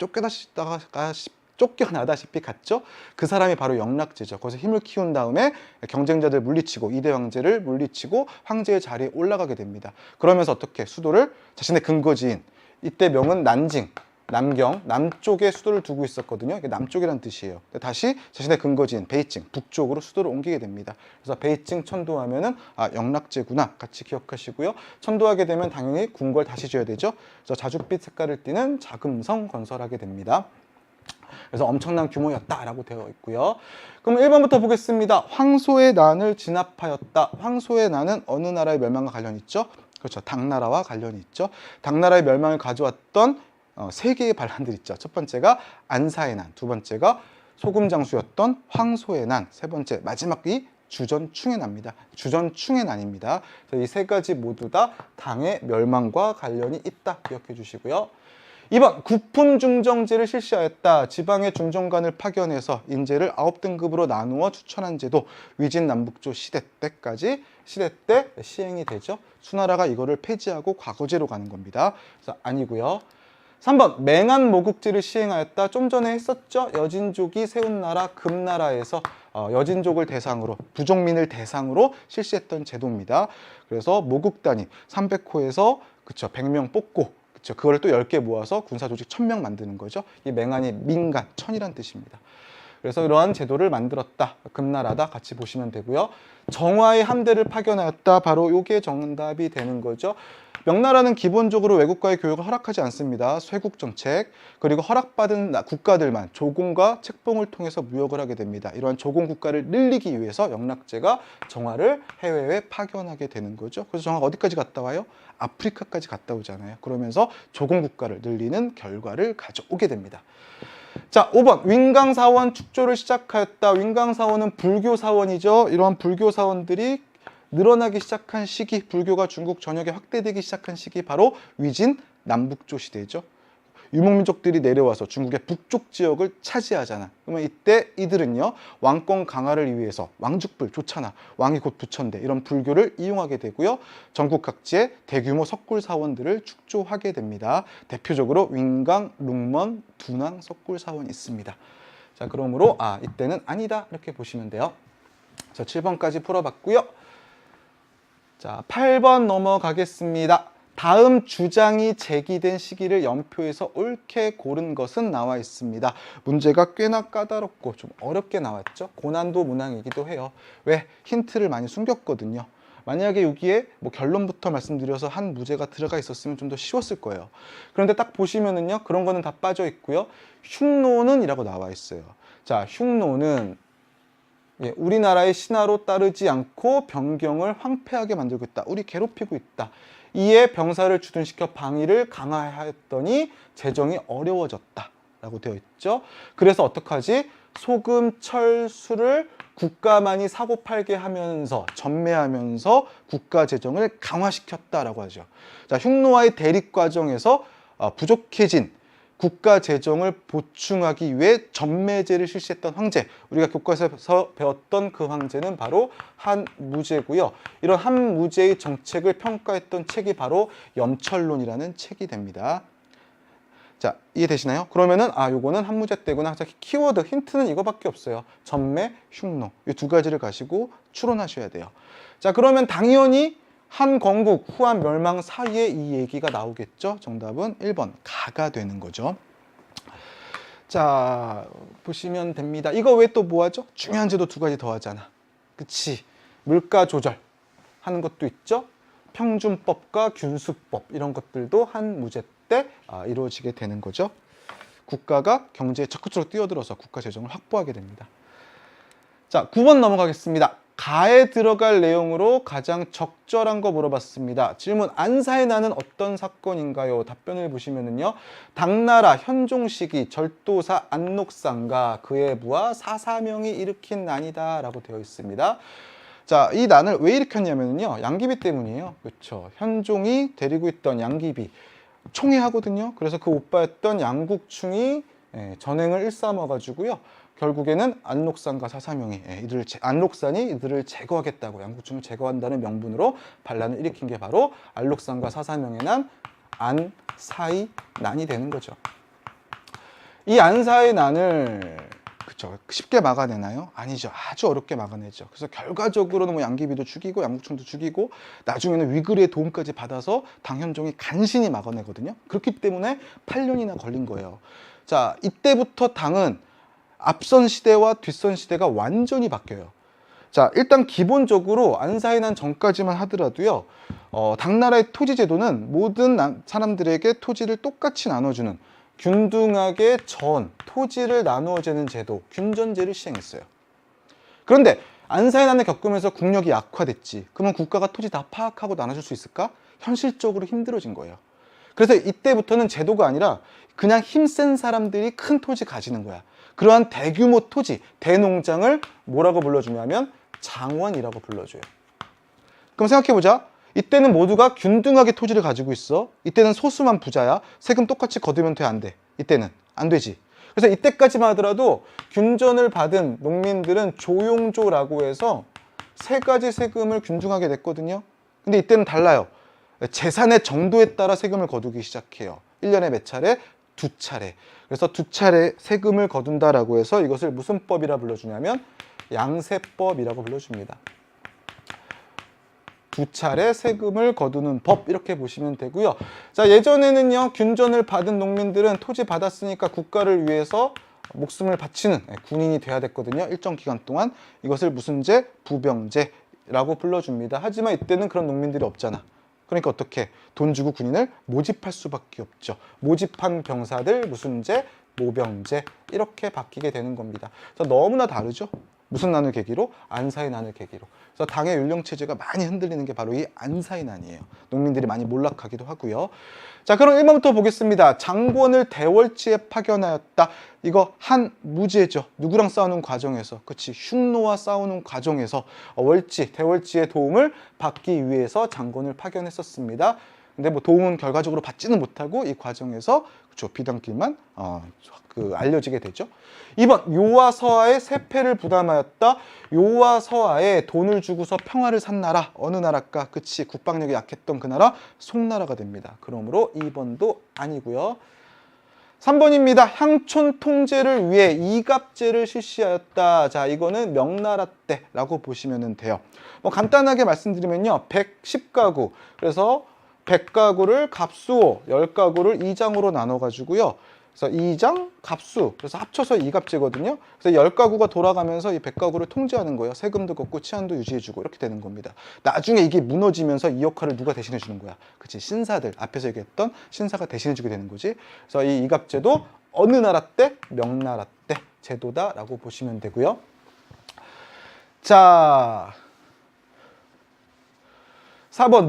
쫓겨나다시피 갔죠. 그 사람이 바로 영락제죠. 거기서 힘을 키운 다음에 경쟁자들 물리치고 2대 황제를 물리치고 황제의 자리에 올라가게 됩니다. 그러면서 어떻게? 수도를 자신의 근거지인, 이때 명은 난징, 남경, 남쪽에 수도를 두고 있었거든요. 이게 남쪽이란 뜻이에요. 다시 자신의 근거지인 베이징, 북쪽으로 수도를 옮기게 됩니다. 그래서 베이징 천도하면은 영락제구나 같이 기억하시고요. 천도하게 되면 당연히 궁궐 다시 지어야 되죠. 그래서 자줏빛 색깔을 띠는 자금성 건설하게 됩니다. 그래서 엄청난 규모였다라고 되어 있고요. 그럼 1번부터 보겠습니다. 황소의 난을 진압하였다. 황소의 난은 어느 나라의 멸망과 관련이 있죠? 그렇죠. 당나라와 관련이 있죠. 당나라의 멸망을 가져왔던 3개의 반란들 있죠. 첫 번째가 안사의 난, 두 번째가 소금장수였던 황소의 난, 세 번째 마지막이 주전충의 난입니다. 주전충의 난입니다. 이 3가지 모두 다 당의 멸망과 관련이 있다 기억해 주시고요. 2번 구품중정제를 실시하였다. 지방의 중정관을 파견해서 인재를 9등급으로 나누어 추천한 제도, 위진남북조 시대 때 시행이 되죠. 수나라가 이거를 폐지하고 과거제로 가는 겁니다. 그래서 아니고요. 3번 맹한모국제를 시행하였다. 좀 전에 했었죠. 여진족이 세운 나라 금나라에서 여진족을 대상으로, 부족민을 대상으로 실시했던 제도입니다. 그래서 모국단위 300호에서 그쵸 100명 뽑고, 그쵸 그거를 또 10개 모아서 군사조직 1000명 만드는 거죠. 이 맹한이 민간, 천이란 뜻입니다. 그래서 이러한 제도를 만들었다. 금나라다 같이 보시면 되고요. 정화의 함대를 파견하였다. 바로 이게 정답이 되는 거죠. 명나라는 기본적으로 외국과의 교역을 허락하지 않습니다. 쇄국 정책, 그리고 허락받은 국가들만 조공과 책봉을 통해서 무역을 하게 됩니다. 이러한 조공 국가를 늘리기 위해서 영락제가 정화를 해외에 파견하게 되는 거죠. 그래서 정화가 어디까지 갔다 와요? 아프리카까지 갔다 오잖아요. 그러면서 조공 국가를 늘리는 결과를 가져오게 됩니다. 자, 5번 윈강사원 축조를 시작하였다. 윈강사원은 불교 사원이죠. 이러한 불교 사원들이 늘어나기 시작한 시기, 불교가 중국 전역에 확대되기 시작한 시기 바로 위진 남북조 시대죠. 유목민족들이 내려와서 중국의 북쪽 지역을 차지하잖아. 그러면 이때 이들은요, 왕권 강화를 위해서 왕죽불 좋잖아. 왕이 곧 부처인데 이런 불교를 이용하게 되고요. 전국 각지에 대규모 석굴 사원들을 축조하게 됩니다. 대표적으로 윈강, 룽먼, 두낭 석굴 사원이 있습니다. 자, 그러므로 이때는 아니다 이렇게 보시면 돼요. 자, 7번까지 풀어봤고요. 자, 8번 넘어가겠습니다. 다음 주장이 제기된 시기를 연표에서 옳게 고른 것은 나와 있습니다. 문제가 꽤나 까다롭고 좀 어렵게 나왔죠. 고난도 문항이기도 해요. 왜? 힌트를 많이 숨겼거든요. 만약에 여기에 뭐 결론부터 말씀드려서 한 무제가 들어가 있었으면 좀 더 쉬웠을 거예요. 그런데 딱 보시면은요, 그런 거는 다 빠져 있고요. 흉노는 이라고 나와 있어요. 자, 흉노는 우리나라의 신하로 따르지 않고 변경을 황폐하게 만들고 있다. 우리 괴롭히고 있다. 이에 병사를 주둔시켜 방위를 강화하였더니 재정이 어려워졌다 라고 되어 있죠. 그래서 어떡하지? 소금, 철, 술을 국가만이 사고 팔게 하면서 전매하면서 국가 재정을 강화시켰다라고 하죠. 자, 흉노와의 대립 과정에서 부족해진 국가 재정을 보충하기 위해 전매제를 실시했던 황제, 우리가 교과서에서 배웠던 그 황제는 바로 한무제고요. 이런 한무제의 정책을 평가했던 책이 바로 염철론이라는 책이 됩니다. 자, 이해되시나요? 그러면은 요거는 한무제 때구나. 자, 키워드 힌트는 이거밖에 없어요. 전매, 흉노 이 두 가지를 가지고 추론하셔야 돼요. 자, 그러면 당연히 한 건국, 후한 멸망 사이에 이 얘기가 나오겠죠. 정답은 1번 가가 되는 거죠. 자, 보시면 됩니다. 이거 왜 또 뭐하죠? 중요한 제도 두 가지 더 하잖아. 그치? 물가 조절 하는 것도 있죠. 평준법과 균수법 이런 것들도 한 무제 때 이루어지게 되는 거죠. 국가가 경제에 적극적으로 뛰어들어서 국가 재정을 확보하게 됩니다. 자, 9번 넘어가겠습니다. 가에 들어갈 내용으로 가장 적절한 거 물어봤습니다. 질문, 안사의 난은 어떤 사건인가요? 답변을 보시면은요, 당나라 현종 시기 절도사 안록상과 그의 부하 사사명이 일으킨 난이다 라고 되어 있습니다. 자, 이 난을 왜 일으켰냐면요, 양귀비 때문이에요. 그렇죠. 현종이 데리고 있던 양귀비 총애하거든요. 그래서 그 오빠였던 양국충이 전행을 일삼아가지고요, 결국에는 안록산과 사사명이 안록산이 이들을 제거하겠다고, 양국충을 제거한다는 명분으로 반란을 일으킨 게 바로 안록산과 사사명의 난, 안사의 난이 되는 거죠. 이 안사의 난을 쉽게 막아내나요? 아니죠. 아주 어렵게 막아내죠. 그래서 결과적으로는 뭐 양귀비도 죽이고 양국충도 죽이고 나중에는 위그르의 도움까지 받아서 당현종이 간신히 막아내거든요. 그렇기 때문에 8년이나 걸린 거예요. 자, 이때부터 당은 앞선 시대와 뒷선 시대가 완전히 바뀌어요. 자, 일단 기본적으로 안사의 난 전까지만 하더라도요, 당나라의 토지 제도는 모든 사람들에게 토지를 똑같이 나눠주는 균등하게 토지를 나누어 재는 제도, 균전제를 시행했어요. 그런데 안사의 난을 겪으면서 국력이 약화됐지. 그러면 국가가 토지 다 파악하고 나눠줄 수 있을까? 현실적으로 힘들어진 거예요. 그래서 이때부터는 제도가 아니라 그냥 힘센 사람들이 큰 토지 가지는 거야. 그러한 대규모 토지, 대농장을 뭐라고 불러주냐면 장원이라고 불러줘요. 그럼 생각해보자. 이때는 모두가 균등하게 토지를 가지고 있어. 이때는 소수만 부자야. 세금 똑같이 거두면 돼, 안 돼? 이때는 안 되지. 그래서 이때까지만 하더라도 균전을 받은 농민들은 조용조라고 해서 3가지 세금을 균등하게 냈거든요. 근데 이때는 달라요. 재산의 정도에 따라 세금을 거두기 시작해요. 1년에 몇 차례? 2차례. 그래서 2차례 세금을 거둔다라고 해서 이것을 무슨 법이라 불러주냐면 양세법이라고 불러줍니다. 2차례 세금을 거두는 법, 이렇게 보시면 되고요. 자, 예전에는요, 균전을 받은 농민들은 토지 받았으니까 국가를 위해서 목숨을 바치는 군인이 돼야 됐거든요. 일정 기간 동안. 이것을 무슨 제? 부병제라고 불러줍니다. 하지만 이때는 그런 농민들이 없잖아. 그러니까 어떻게? 돈 주고 군인을 모집할 수밖에 없죠. 모집한 병사들 무슨 제? 모병제. 이렇게 바뀌게 되는 겁니다. 자, 너무나 다르죠? 무슨 난을 계기로? 안사의 난을 계기로. 그래서 당의 율령 체제가 많이 흔들리는 게 바로 이 안사의 난이에요. 농민들이 많이 몰락하기도 하고요. 자, 그럼 1번부터 보겠습니다. 장본을 대월지에 파견하였다. 이거 한 무제죠. 누구랑 싸우는 과정에서, 그치, 흉노와 싸우는 과정에서 월지, 대월지의 도움을 받기 위해서 장본을 파견했었습니다. 근데 뭐 도움은 결과적으로 받지는 못하고 이 과정에서 그쵸, 비단길만 알려지게 되죠. 2번 요와 서하의 세패를 부담하였다. 요와 서하에 돈을 주고서 평화를 산 나라 어느 나라일까? 그치, 국방력이 약했던 그 나라 송나라가 됩니다. 그러므로 2번도 아니고요. 3번입니다. 향촌 통제를 위해 이갑제를 실시하였다. 자, 이거는 명나라 때라고 보시면 돼요. 뭐 간단하게 말씀드리면요, 110가구, 그래서 100가구를 갑수호, 10가구를 2장으로 나눠가지고요. 그래서 2장, 갑수, 그래서 합쳐서 이갑제거든요. 그래서 10가구가 돌아가면서 이 100가구를 통제하는 거예요. 세금도 걷고 치안도 유지해주고 이렇게 되는 겁니다. 나중에 이게 무너지면서 이 역할을 누가 대신해주는 거야? 그치, 신사들, 앞에서 얘기했던 신사가 대신해주게 되는 거지. 그래서 이 이갑제도 어느 나라 때? 명나라 때 제도다라고 보시면 되고요. 자, 4번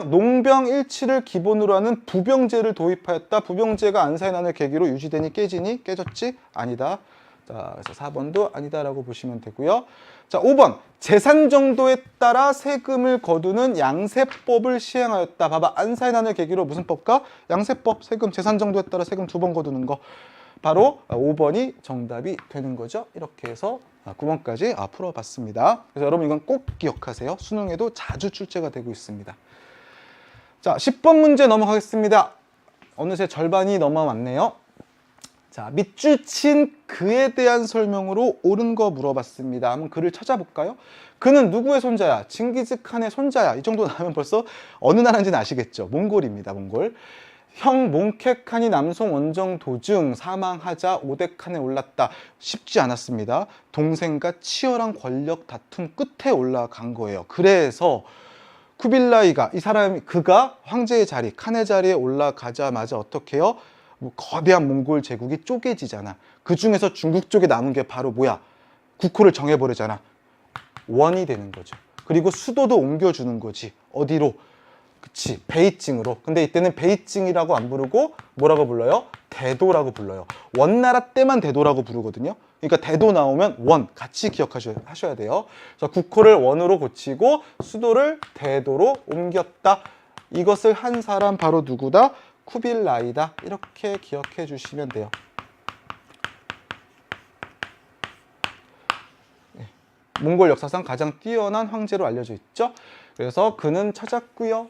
농병일치를 기본으로 하는 부병제를 도입하였다. 부병제가 안사의 난을 계기로 유지되니 깨지니? 깨졌지? 아니다. 자, 그래서 4번도 아니다라고 보시면 되고요. 자, 5번 재산 정도에 따라 세금을 거두는 양세법을 시행하였다. 봐봐, 안사의 난을 계기로 무슨 법과? 양세법, 세금, 재산 정도에 따라 세금 2번 거두는 거. 바로 5번이 정답이 되는 거죠. 이렇게 해서 9번까지 풀어봤습니다. 그래서 여러분 이건 꼭 기억하세요. 수능에도 자주 출제가 되고 있습니다. 자, 10번 문제 넘어가겠습니다. 어느새 절반이 넘어왔네요. 자, 밑줄 친 그에 대한 설명으로 옳은 거 물어봤습니다. 한번 그를 찾아볼까요? 그는 누구의 손자야? 징기즈칸의 손자야. 이 정도 나오면 벌써 어느 나라인지는 아시겠죠? 몽골입니다. 몽골. 형 몽케칸이 남송 원정 도중 사망하자 오데칸에 올랐다. 쉽지 않았습니다. 동생과 치열한 권력 다툼 끝에 올라간 거예요. 그래서 쿠빌라이가 그가 황제의 자리, 칸의 자리에 올라가자마자 어떻게 해요? 뭐 거대한 몽골 제국이 쪼개지잖아. 그 중에서 중국 쪽에 남은 게 바로 뭐야? 국호를 정해버리잖아. 원이 되는 거죠. 그리고 수도도 옮겨주는 거지. 어디로? 그치, 베이징으로. 근데 이때는 베이징이라고 안 부르고 뭐라고 불러요? 대도라고 불러요. 원나라 때만 대도라고 부르거든요. 그러니까 대도 나오면 원 같이 기억하셔야 돼요. 그래서 국호를 원으로 고치고 수도를 대도로 옮겼다. 이것을 한 사람 바로 누구다? 쿠빌라이다. 이렇게 기억해 주시면 돼요. 몽골 역사상 가장 뛰어난 황제로 알려져 있죠. 그래서 그는 찾았고요.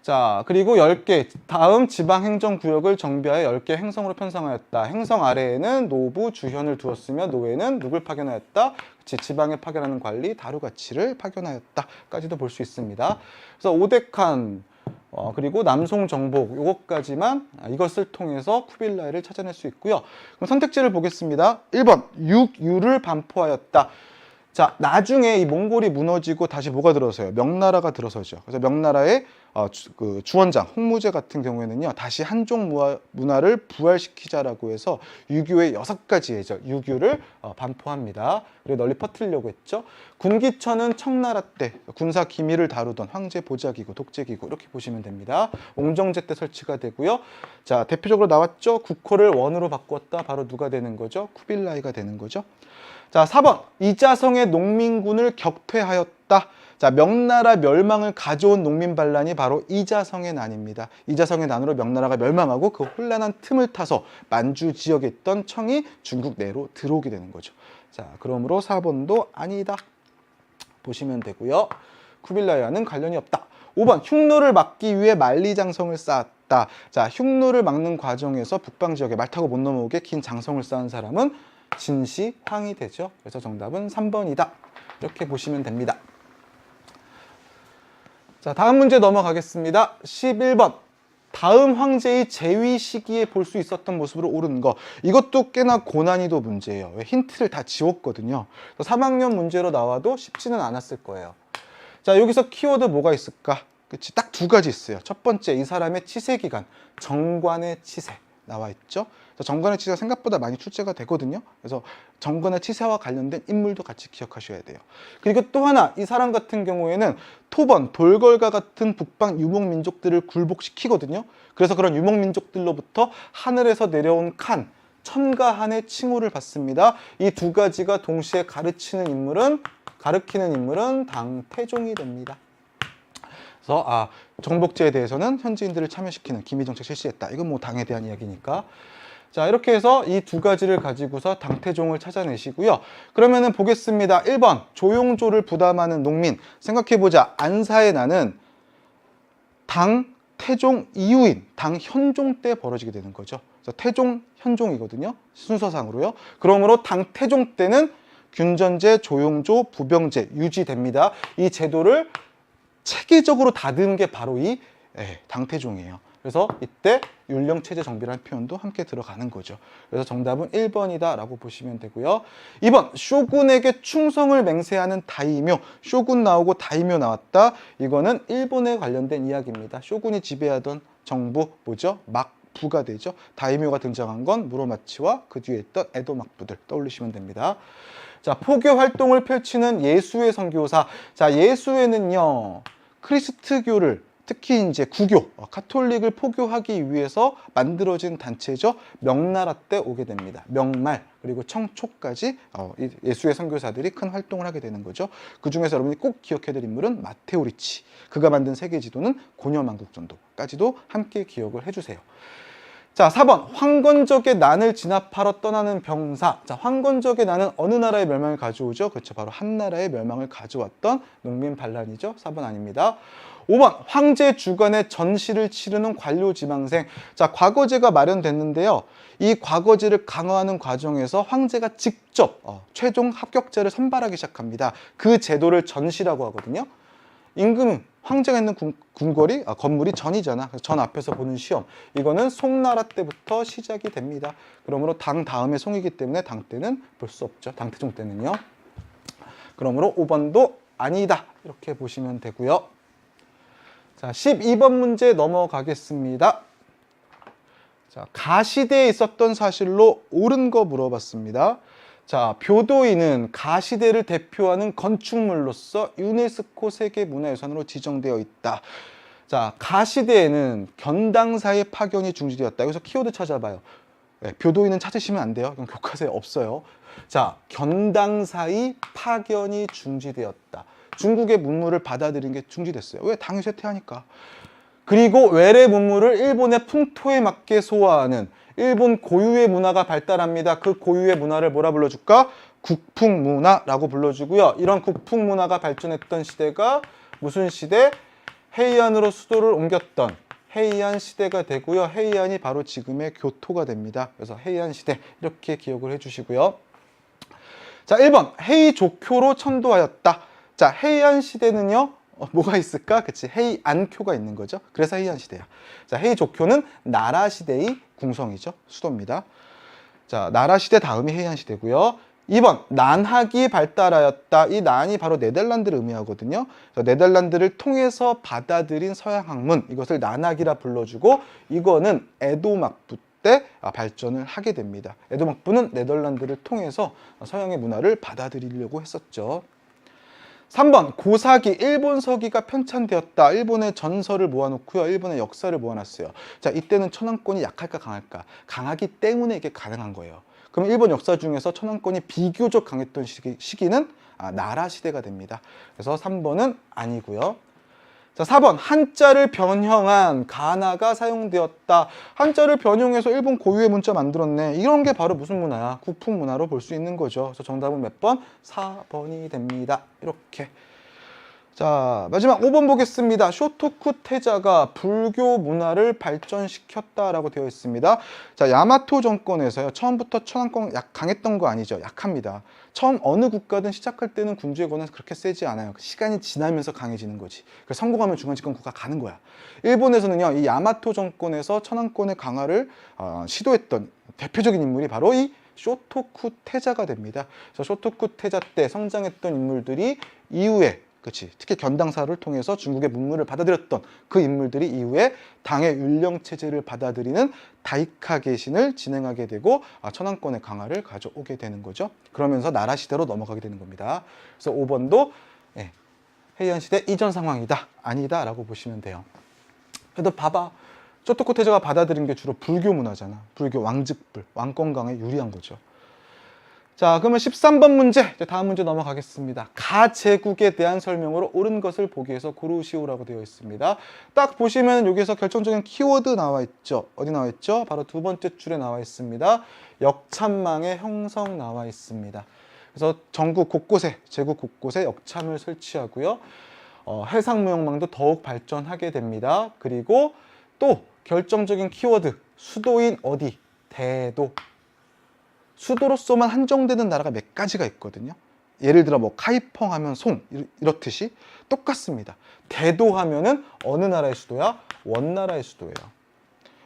자, 그리고 10개, 다음 지방행정구역을 정비하여 10개 행성으로 편성하였다. 행성 아래에는 노부, 주현을 두었으며 노예는 누굴 파견하였다? 그치, 지방에 파견하는 관리, 다루가치를 파견하였다. 까지도 볼 수 있습니다. 그래서 오데칸, 그리고 남송 정복, 요것까지만 이것을 통해서 쿠빌라이를 찾아낼 수 있고요. 그럼 선택지를 보겠습니다. 1번, 육유를 반포하였다. 자, 나중에 이 몽골이 무너지고 다시 뭐가 들어서요? 명나라가 들어서죠. 그래서 명나라의 주원장, 홍무제 같은 경우에는요, 다시 한족 문화를 부활시키자라고 해서 유교의 6가지 예절, 유교를 반포합니다. 그리고 널리 퍼뜨리려고 했죠. 군기천은 청나라 때 군사 기밀을 다루던 황제 보좌기구, 독재기구 이렇게 보시면 됩니다. 옹정제 때 설치가 되고요. 자, 대표적으로 나왔죠. 국호를 원으로 바꿨다. 바로 누가 되는 거죠? 쿠빌라이가 되는 거죠. 자, 4번 이자성의 농민군을 격퇴하였다. 자, 명나라 멸망을 가져온 농민 반란이 바로 이자성의 난입니다. 이자성의 난으로 명나라가 멸망하고 그 혼란한 틈을 타서 만주 지역에 있던 청이 중국 내로 들어오게 되는 거죠. 자, 그러므로 4번도 아니다 보시면 되고요. 쿠빌라이와는 관련이 없다. 5번 흉노를 막기 위해 만리장성을 쌓았다. 자, 흉노를 막는 과정에서 북방 지역에 말 타고 못 넘어오게 긴 장성을 쌓은 사람은 진시황이 되죠. 그래서 정답은 3번이다. 이렇게 보시면 됩니다. 자, 다음 문제 넘어가겠습니다. 11번. 다음 황제의 재위 시기에 볼 수 있었던 모습으로 옳은 거. 이것도 꽤나 고난이도 문제예요. 힌트를 다 지웠거든요. 3학년 문제로 나와도 쉽지는 않았을 거예요. 자, 여기서 키워드 뭐가 있을까? 그치, 딱 2가지 있어요. 첫 번째, 이 사람의 치세 기간, 정관의 치세 나와 있죠. 정관의 치세가 생각보다 많이 출제가 되거든요. 그래서 정관의 치세와 관련된 인물도 같이 기억하셔야 돼요. 그리고 또 하나, 이 사람 같은 경우에는 토번, 돌궐과 같은 북방 유목민족들을 굴복시키거든요. 그래서 그런 유목민족들로부터 하늘에서 내려온 칸, 천가한의 칭호를 받습니다. 이 두 가지가 동시에 가르키는 인물은 당태종이 됩니다. 그래서 정복제에 대해서는 현지인들을 참여시키는 기미정책 실시했다. 이건 뭐 당에 대한 이야기니까. 자, 이렇게 해서 이 두 가지를 가지고서 당태종을 찾아내시고요. 그러면은 보겠습니다. 1번 조용조를 부담하는 농민. 생각해보자. 안사의 난은 당태종 이후인 당현종 때 벌어지게 되는 거죠. 그래서 태종, 현종이거든요. 순서상으로요. 그러므로 당태종 때는 균전제, 조용조, 부병제 유지됩니다. 이 제도를 체계적으로 다듬은 게 바로 이 당태종이에요. 그래서 이때 율령체제 정비라는 표현도 함께 들어가는 거죠. 그래서 정답은 1번이다 라고 보시면 되고요. 2번 쇼군에게 충성을 맹세하는 다이묘. 쇼군 나오고 다이묘 나왔다. 이거는 일본에 관련된 이야기입니다. 쇼군이 지배하던 정부 뭐죠? 막부가 되죠. 다이묘가 등장한 건 무로마치와 그 뒤에 있던 에도 막부들 떠올리시면 됩니다. 자, 포교 활동을 펼치는 예수회 선교사. 자, 예수회는요, 크리스트교를 특히 이제 구교, 카톨릭을 포교하기 위해서 만들어진 단체죠. 명나라 때 오게 됩니다. 명말 그리고 청초까지 예수회 선교사들이 큰 활동을 하게 되는 거죠. 그 중에서 여러분이 꼭 기억해야 될 인물은 마테오 리치. 그가 만든 세계 지도는 고려만국전도까지도 함께 기억을 해주세요. 자, 4번 황건적의 난을 진압하러 떠나는 병사. 자, 황건적의 난은 어느 나라의 멸망을 가져오죠? 그렇죠, 바로 한나라의 멸망을 가져왔던 농민 반란이죠. 4번 아닙니다. 5번 황제 주관의 전시를 치르는 관료지망생. 자, 과거제가 마련됐는데요. 이 과거제를 강화하는 과정에서 황제가 직접 최종 합격자를 선발하기 시작합니다. 그 제도를 전시라고 하거든요. 임금은 황제가 있는 건물이 전이잖아. 그래서 전 앞에서 보는 시험. 이거는 송나라 때부터 시작이 됩니다. 그러므로 당 다음에 송이기 때문에 당 때는 볼 수 없죠. 당태종 때는요. 그러므로 5번도 아니다. 이렇게 보시면 되고요. 자, 12번 문제 넘어가겠습니다. 자, 가시대에 있었던 사실로 옳은 거 물어봤습니다. 자, 교도인은 가시대를 대표하는 건축물로서 유네스코 세계문화유산으로 지정되어 있다. 자, 가시대에는 견당사의 파견이 중지되었다. 여기서 키워드 찾아봐요. 교도인은 찾으시면 안 돼요. 이건 교과서에 없어요. 자, 견당사의 파견이 중지되었다. 중국의 문물을 받아들인 게 중지됐어요. 왜? 당이 쇠퇴하니까. 그리고 외래 문물을 일본의 풍토에 맞게 소화하는 일본 고유의 문화가 발달합니다. 그 고유의 문화를 뭐라 불러줄까? 국풍문화라고 불러주고요. 이런 국풍문화가 발전했던 시대가 무슨 시대? 헤이안으로 수도를 옮겼던 헤이안 시대가 되고요. 헤이안이 바로 지금의 교토가 됩니다. 그래서 헤이안 시대 이렇게 기억을 해주시고요. 자, 1번 헤이조교로 천도하였다. 자, 헤이안 시대는요. 뭐가 있을까? 그치, 헤이안교가 있는 거죠. 그래서 헤이안 시대야. 자, 헤이조교는 나라 시대의 궁성이죠. 수도입니다. 자, 나라 시대 다음이 헤이안 시대고요. 2번 난학이 발달하였다. 이 난이 바로 네덜란드를 의미하거든요. 그래서 네덜란드를 통해서 받아들인 서양 학문, 이것을 난학이라 불러주고, 이거는 에도 막부 때 발전을 하게 됩니다. 에도 막부는 네덜란드를 통해서 서양의 문화를 받아들이려고 했었죠. 3번 고사기, 일본 서기가 편찬되었다. 일본의 전설을 모아놓고요. 일본의 역사를 모아놨어요. 자, 이때는 천황권이 약할까 강할까? 강하기 때문에 이게 가능한 거예요. 그럼 일본 역사 중에서 천황권이 비교적 강했던 시기는 나라 시대가 됩니다. 그래서 3번은 아니고요. 자, 4번 한자를 변형한 가나가 사용되었다. 한자를 변형해서 일본 고유의 문자 만들었네. 이런 게 바로 무슨 문화야? 국풍문화로 볼 수 있는 거죠. 그래서 정답은 몇 번? 4번이 됩니다. 이렇게. 자, 마지막 5번 보겠습니다. 쇼토쿠 태자가 불교 문화를 발전시켰다라고 되어 있습니다. 자, 야마토 정권에서요. 처음부터 천황권 강했던 거 아니죠. 약합니다. 처음 어느 국가든 시작할 때는 군주의 권한은 그렇게 세지 않아요. 시간이 지나면서 강해지는 거지. 그래서 성공하면 중간집권국가 가는 거야. 일본에서는요, 이 야마토 정권에서 천황권의 강화를 시도했던 대표적인 인물이 바로 이 쇼토쿠 태자가 됩니다. 그래서 쇼토쿠 태자 때 성장했던 인물들이 이후에 그치. 특히 견당사를 통해서 중국의 문물을 받아들였던 그 인물들이 이후에 당의 율령 체제를 받아들이는 다이카 개신을 진행하게 되고 천황권의 강화를 가져오게 되는 거죠. 그러면서 나라 시대로 넘어가게 되는 겁니다. 그래서 5번도 해이안 시대 이전 상황이다, 아니다 라고 보시면 돼요. 그래도 봐봐. 쪼토코 태조가 받아들인 게 주로 불교 문화잖아. 불교 왕즉불, 왕권 강화에 유리한 거죠. 자, 그러면 13번 문제, 다음 문제 넘어가겠습니다. 가제국에 대한 설명으로 옳은 것을 보기 위해서 고르시오라고 되어 있습니다. 딱 보시면 여기서 결정적인 키워드 나와 있죠. 어디 나와 있죠? 바로 두 번째 줄에 나와 있습니다. 역참망의 형성 나와 있습니다. 그래서 전국 곳곳에, 제국 곳곳에 역참을 설치하고요. 해상무역망도 더욱 발전하게 됩니다. 그리고 또 결정적인 키워드, 수도인 어디? 대도. 수도로서만 한정되는 나라가 몇 가지가 있거든요. 예를 들어 뭐 카이펑 하면 송 이렇듯이 똑같습니다. 대도 하면은 어느 나라의 수도야? 원나라의 수도예요.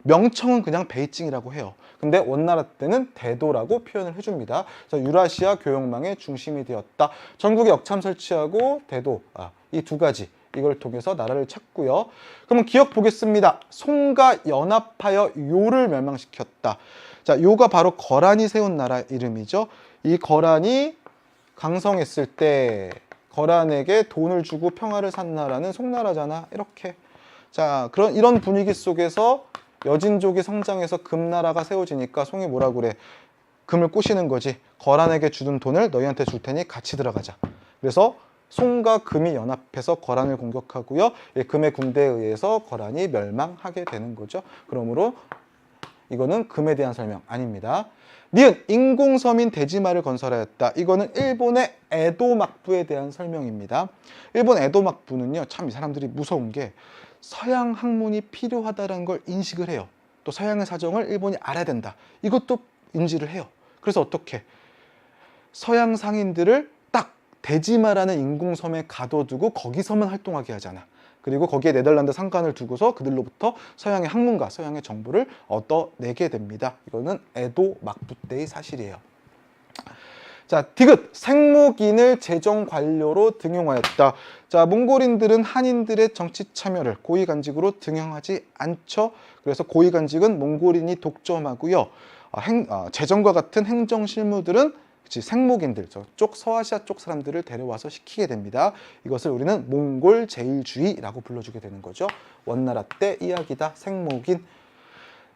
명청은 그냥 베이징이라고 해요. 근데 원나라 때는 대도라고 표현을 해줍니다. 그래서 유라시아 교역망의 중심이 되었다. 전국에 역참 설치하고 대도, 이 두 가지 이걸 통해서 나라를 찾고요. 그러면 기억 보겠습니다. 송가 연합하여 요를 멸망시켰다. 자, 요가 바로 거란이 세운 나라 이름이죠. 이 거란이 강성했을 때 거란에게 돈을 주고 평화를 산 나라는 송나라잖아. 이렇게. 자, 이런 분위기 속에서 여진족이 성장해서 금나라가 세워지니까 송이 뭐라 그래? 금을 꼬시는 거지. 거란에게 주는 돈을 너희한테 줄 테니 같이 들어가자. 그래서 송과 금이 연합해서 거란을 공격하고요. 금의 군대에 의해서 거란이 멸망하게 되는 거죠. 그러므로 이거는 금에 대한 설명 아닙니다. 니은 인공섬인 대지마를 건설하였다. 이거는 일본의 에도 막부에 대한 설명입니다. 일본 에도 막부는요, 참 이 사람들이 무서운 게 서양 학문이 필요하다는 걸 인식을 해요. 또 서양의 사정을 일본이 알아야 된다. 이것도 인지를 해요. 그래서 어떻게? 서양 상인들을 딱 대지마라는 인공섬에 가둬두고 거기서만 활동하게 하잖아. 그리고 거기에 네덜란드 상관을 두고서 그들로부터 서양의 학문과 서양의 정보를 얻어내게 됩니다. 이거는 에도 막부 때의 사실이에요. 자, 디귿, 생목인을 재정 관료로 등용하였다. 자, 몽골인들은 한인들의 정치 참여를 고위간직으로 등용하지 않죠. 그래서 고위간직은 몽골인이 독점하고요. 재정과 같은 행정 실무들은 생목인들, 저쪽 서아시아 쪽 사람들을 데려와서 시키게 됩니다. 이것을 우리는 몽골 제일주의라고 불러주게 되는 거죠. 원나라 때 이야기다. 생목인.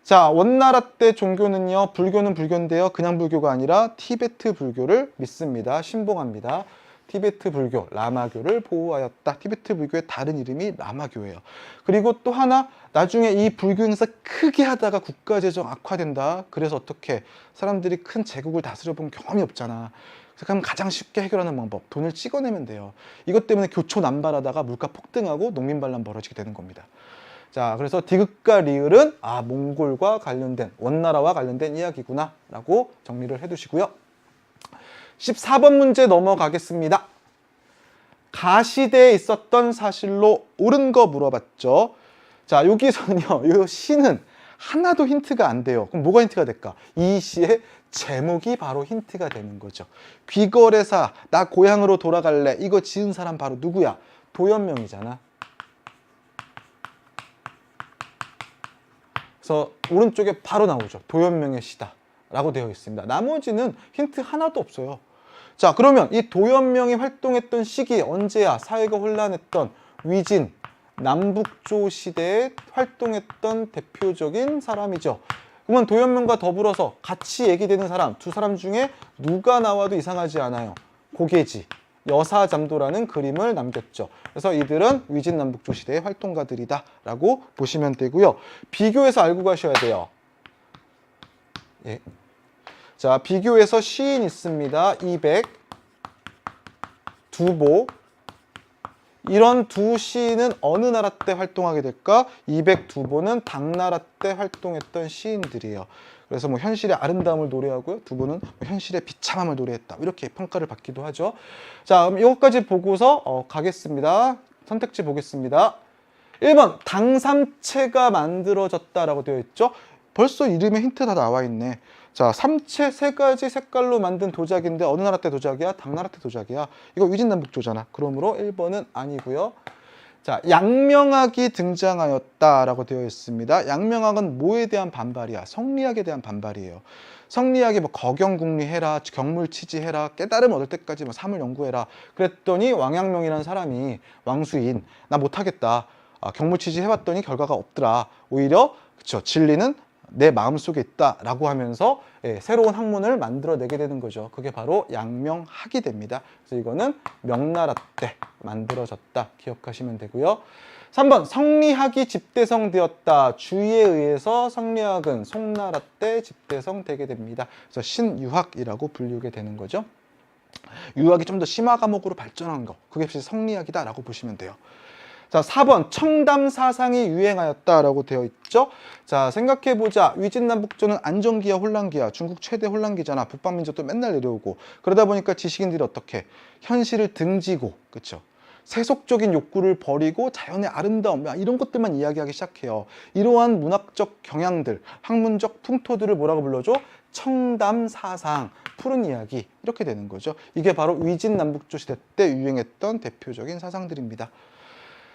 자, 원나라 때 종교는요, 불교는 불교인데요, 그냥 불교가 아니라 티베트 불교를 믿습니다. 신봉합니다. 티베트 불교, 라마교를 보호하였다. 티베트 불교의 다른 이름이 라마교예요. 그리고 또 하나, 나중에 이 불교 행사 크게 하다가 국가재정 악화된다. 그래서 어떻게? 사람들이 큰 제국을 다스려 본 경험이 없잖아. 그럼 가장 쉽게 해결하는 방법, 돈을 찍어내면 돼요. 이것 때문에 교초 난발하다가 물가 폭등하고 농민 반란 벌어지게 되는 겁니다. 자, 그래서 디귿과 리을은 몽골과 관련된, 원나라와 관련된 이야기구나 라고 정리를 해두시고요. 14번 문제 넘어가겠습니다. 가시대에 있었던 사실로 옳은 거 물어봤죠. 자, 여기서는요, 이 시는 하나도 힌트가 안 돼요. 그럼 뭐가 힌트가 될까? 이 시의 제목이 바로 힌트가 되는 거죠. 귀거래사, 나 고향으로 돌아갈래. 이거 지은 사람 바로 누구야? 도연명이잖아. 그래서 오른쪽에 바로 나오죠. 도연명의 시다 라고 되어 있습니다. 나머지는 힌트 하나도 없어요. 자, 그러면 이 도연명이 활동했던 시기 언제야? 사회가 혼란했던 위진, 남북조 시대에 활동했던 대표적인 사람이죠. 그러면 도연명과 더불어서 같이 얘기되는 사람, 두 사람 중에 누가 나와도 이상하지 않아요. 고계지, 여사잠도라는 그림을 남겼죠. 그래서 이들은 위진 남북조 시대의 활동가들이다 라고 보시면 되고요. 비교해서 알고 가셔야 돼요. 예. 자, 비교해서 시인 있습니다. 이백, 두보. 이런 두 시인은 어느 나라 때 활동하게 될까? 이백, 두보는 당나라 때 활동했던 시인들이에요. 그래서 뭐 현실의 아름다움을 노래하고요. 두보는 현실의 비참함을 노래했다. 이렇게 평가를 받기도 하죠. 자, 그럼 이것까지 보고서 가겠습니다. 선택지 보겠습니다. 1번, 당삼채가 만들어졌다라고 되어 있죠. 벌써 이름에 힌트 다 나와 있네. 자, 삼체 세 가지 색깔로 만든 도자기인데 어느 나라 때 도자기야? 당나라 때 도자기야. 이거 위진남북조잖아. 그러므로 1번은 아니고요. 자, 양명학이 등장하였다라고 되어 있습니다. 양명학은 뭐에 대한 반발이야? 성리학에 대한 반발이에요. 성리학이 뭐 거경궁리해라, 경물치지해라, 깨달음 얻을 때까지 뭐 사물 연구해라. 그랬더니 왕양명이라는 사람이 왕수인 나 못하겠다. 경물치지 해봤더니 결과가 없더라. 오히려 그쵸 진리는 내 마음속에 있다라고 하면서 새로운 학문을 만들어내게 되는 거죠. 그게 바로 양명학이 됩니다. 그래서 이거는 명나라 때 만들어졌다 기억하시면 되고요. 3번 성리학이 집대성되었다. 주의에 의해서 성리학은 송나라 때 집대성되게 됩니다. 그래서 신유학이라고 불리게 되는 거죠. 유학이 좀 더 심화 과목으로 발전한 거 그게 성리학이다라고 보시면 돼요. 자, 4번 청담 사상이 유행하였다라고 되어 있죠. 자, 생각해보자. 위진남북조는 안정기야 혼란기야. 중국 최대 혼란기잖아. 북방민족도 맨날 내려오고. 그러다 보니까 지식인들이 어떻게 현실을 등지고 그렇죠. 세속적인 욕구를 버리고 자연의 아름다움 이런 것들만 이야기하기 시작해요. 이러한 문학적 경향들, 학문적 풍토들을 뭐라고 불러줘? 청담 사상, 푸른 이야기 이렇게 되는 거죠. 이게 바로 위진남북조 시대 때 유행했던 대표적인 사상들입니다.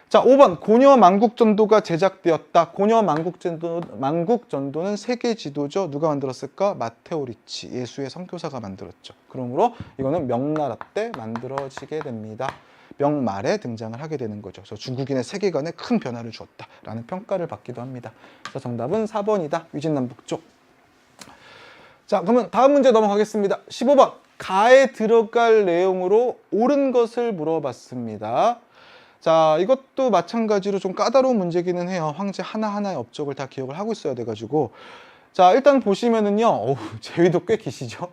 자, 5번 고려 만국전도가 제작되었다. 고려 만국전도는 세계 지도죠. 누가 만들었을까? 마테오 리치, 예수의 선교사가 만들었죠. 그러므로 이거는 명나라 때 만들어지게 됩니다. 명말에 등장을 하게 되는 거죠. 그래서 중국인의 세계관에 큰 변화를 주었다라는 평가를 받기도 합니다. 그래서 정답은 4번이다. 위진남북조. 자, 그러면 다음 문제 넘어가겠습니다. 15번 가에 들어갈 내용으로 옳은 것을 물어봤습니다. 자, 이것도 마찬가지로 좀 까다로운 문제기는 해요. 황제 하나하나의 업적을 다 기억을 하고 있어야 돼가지고. 자, 일단 보시면은요. 제위도 꽤 기시죠.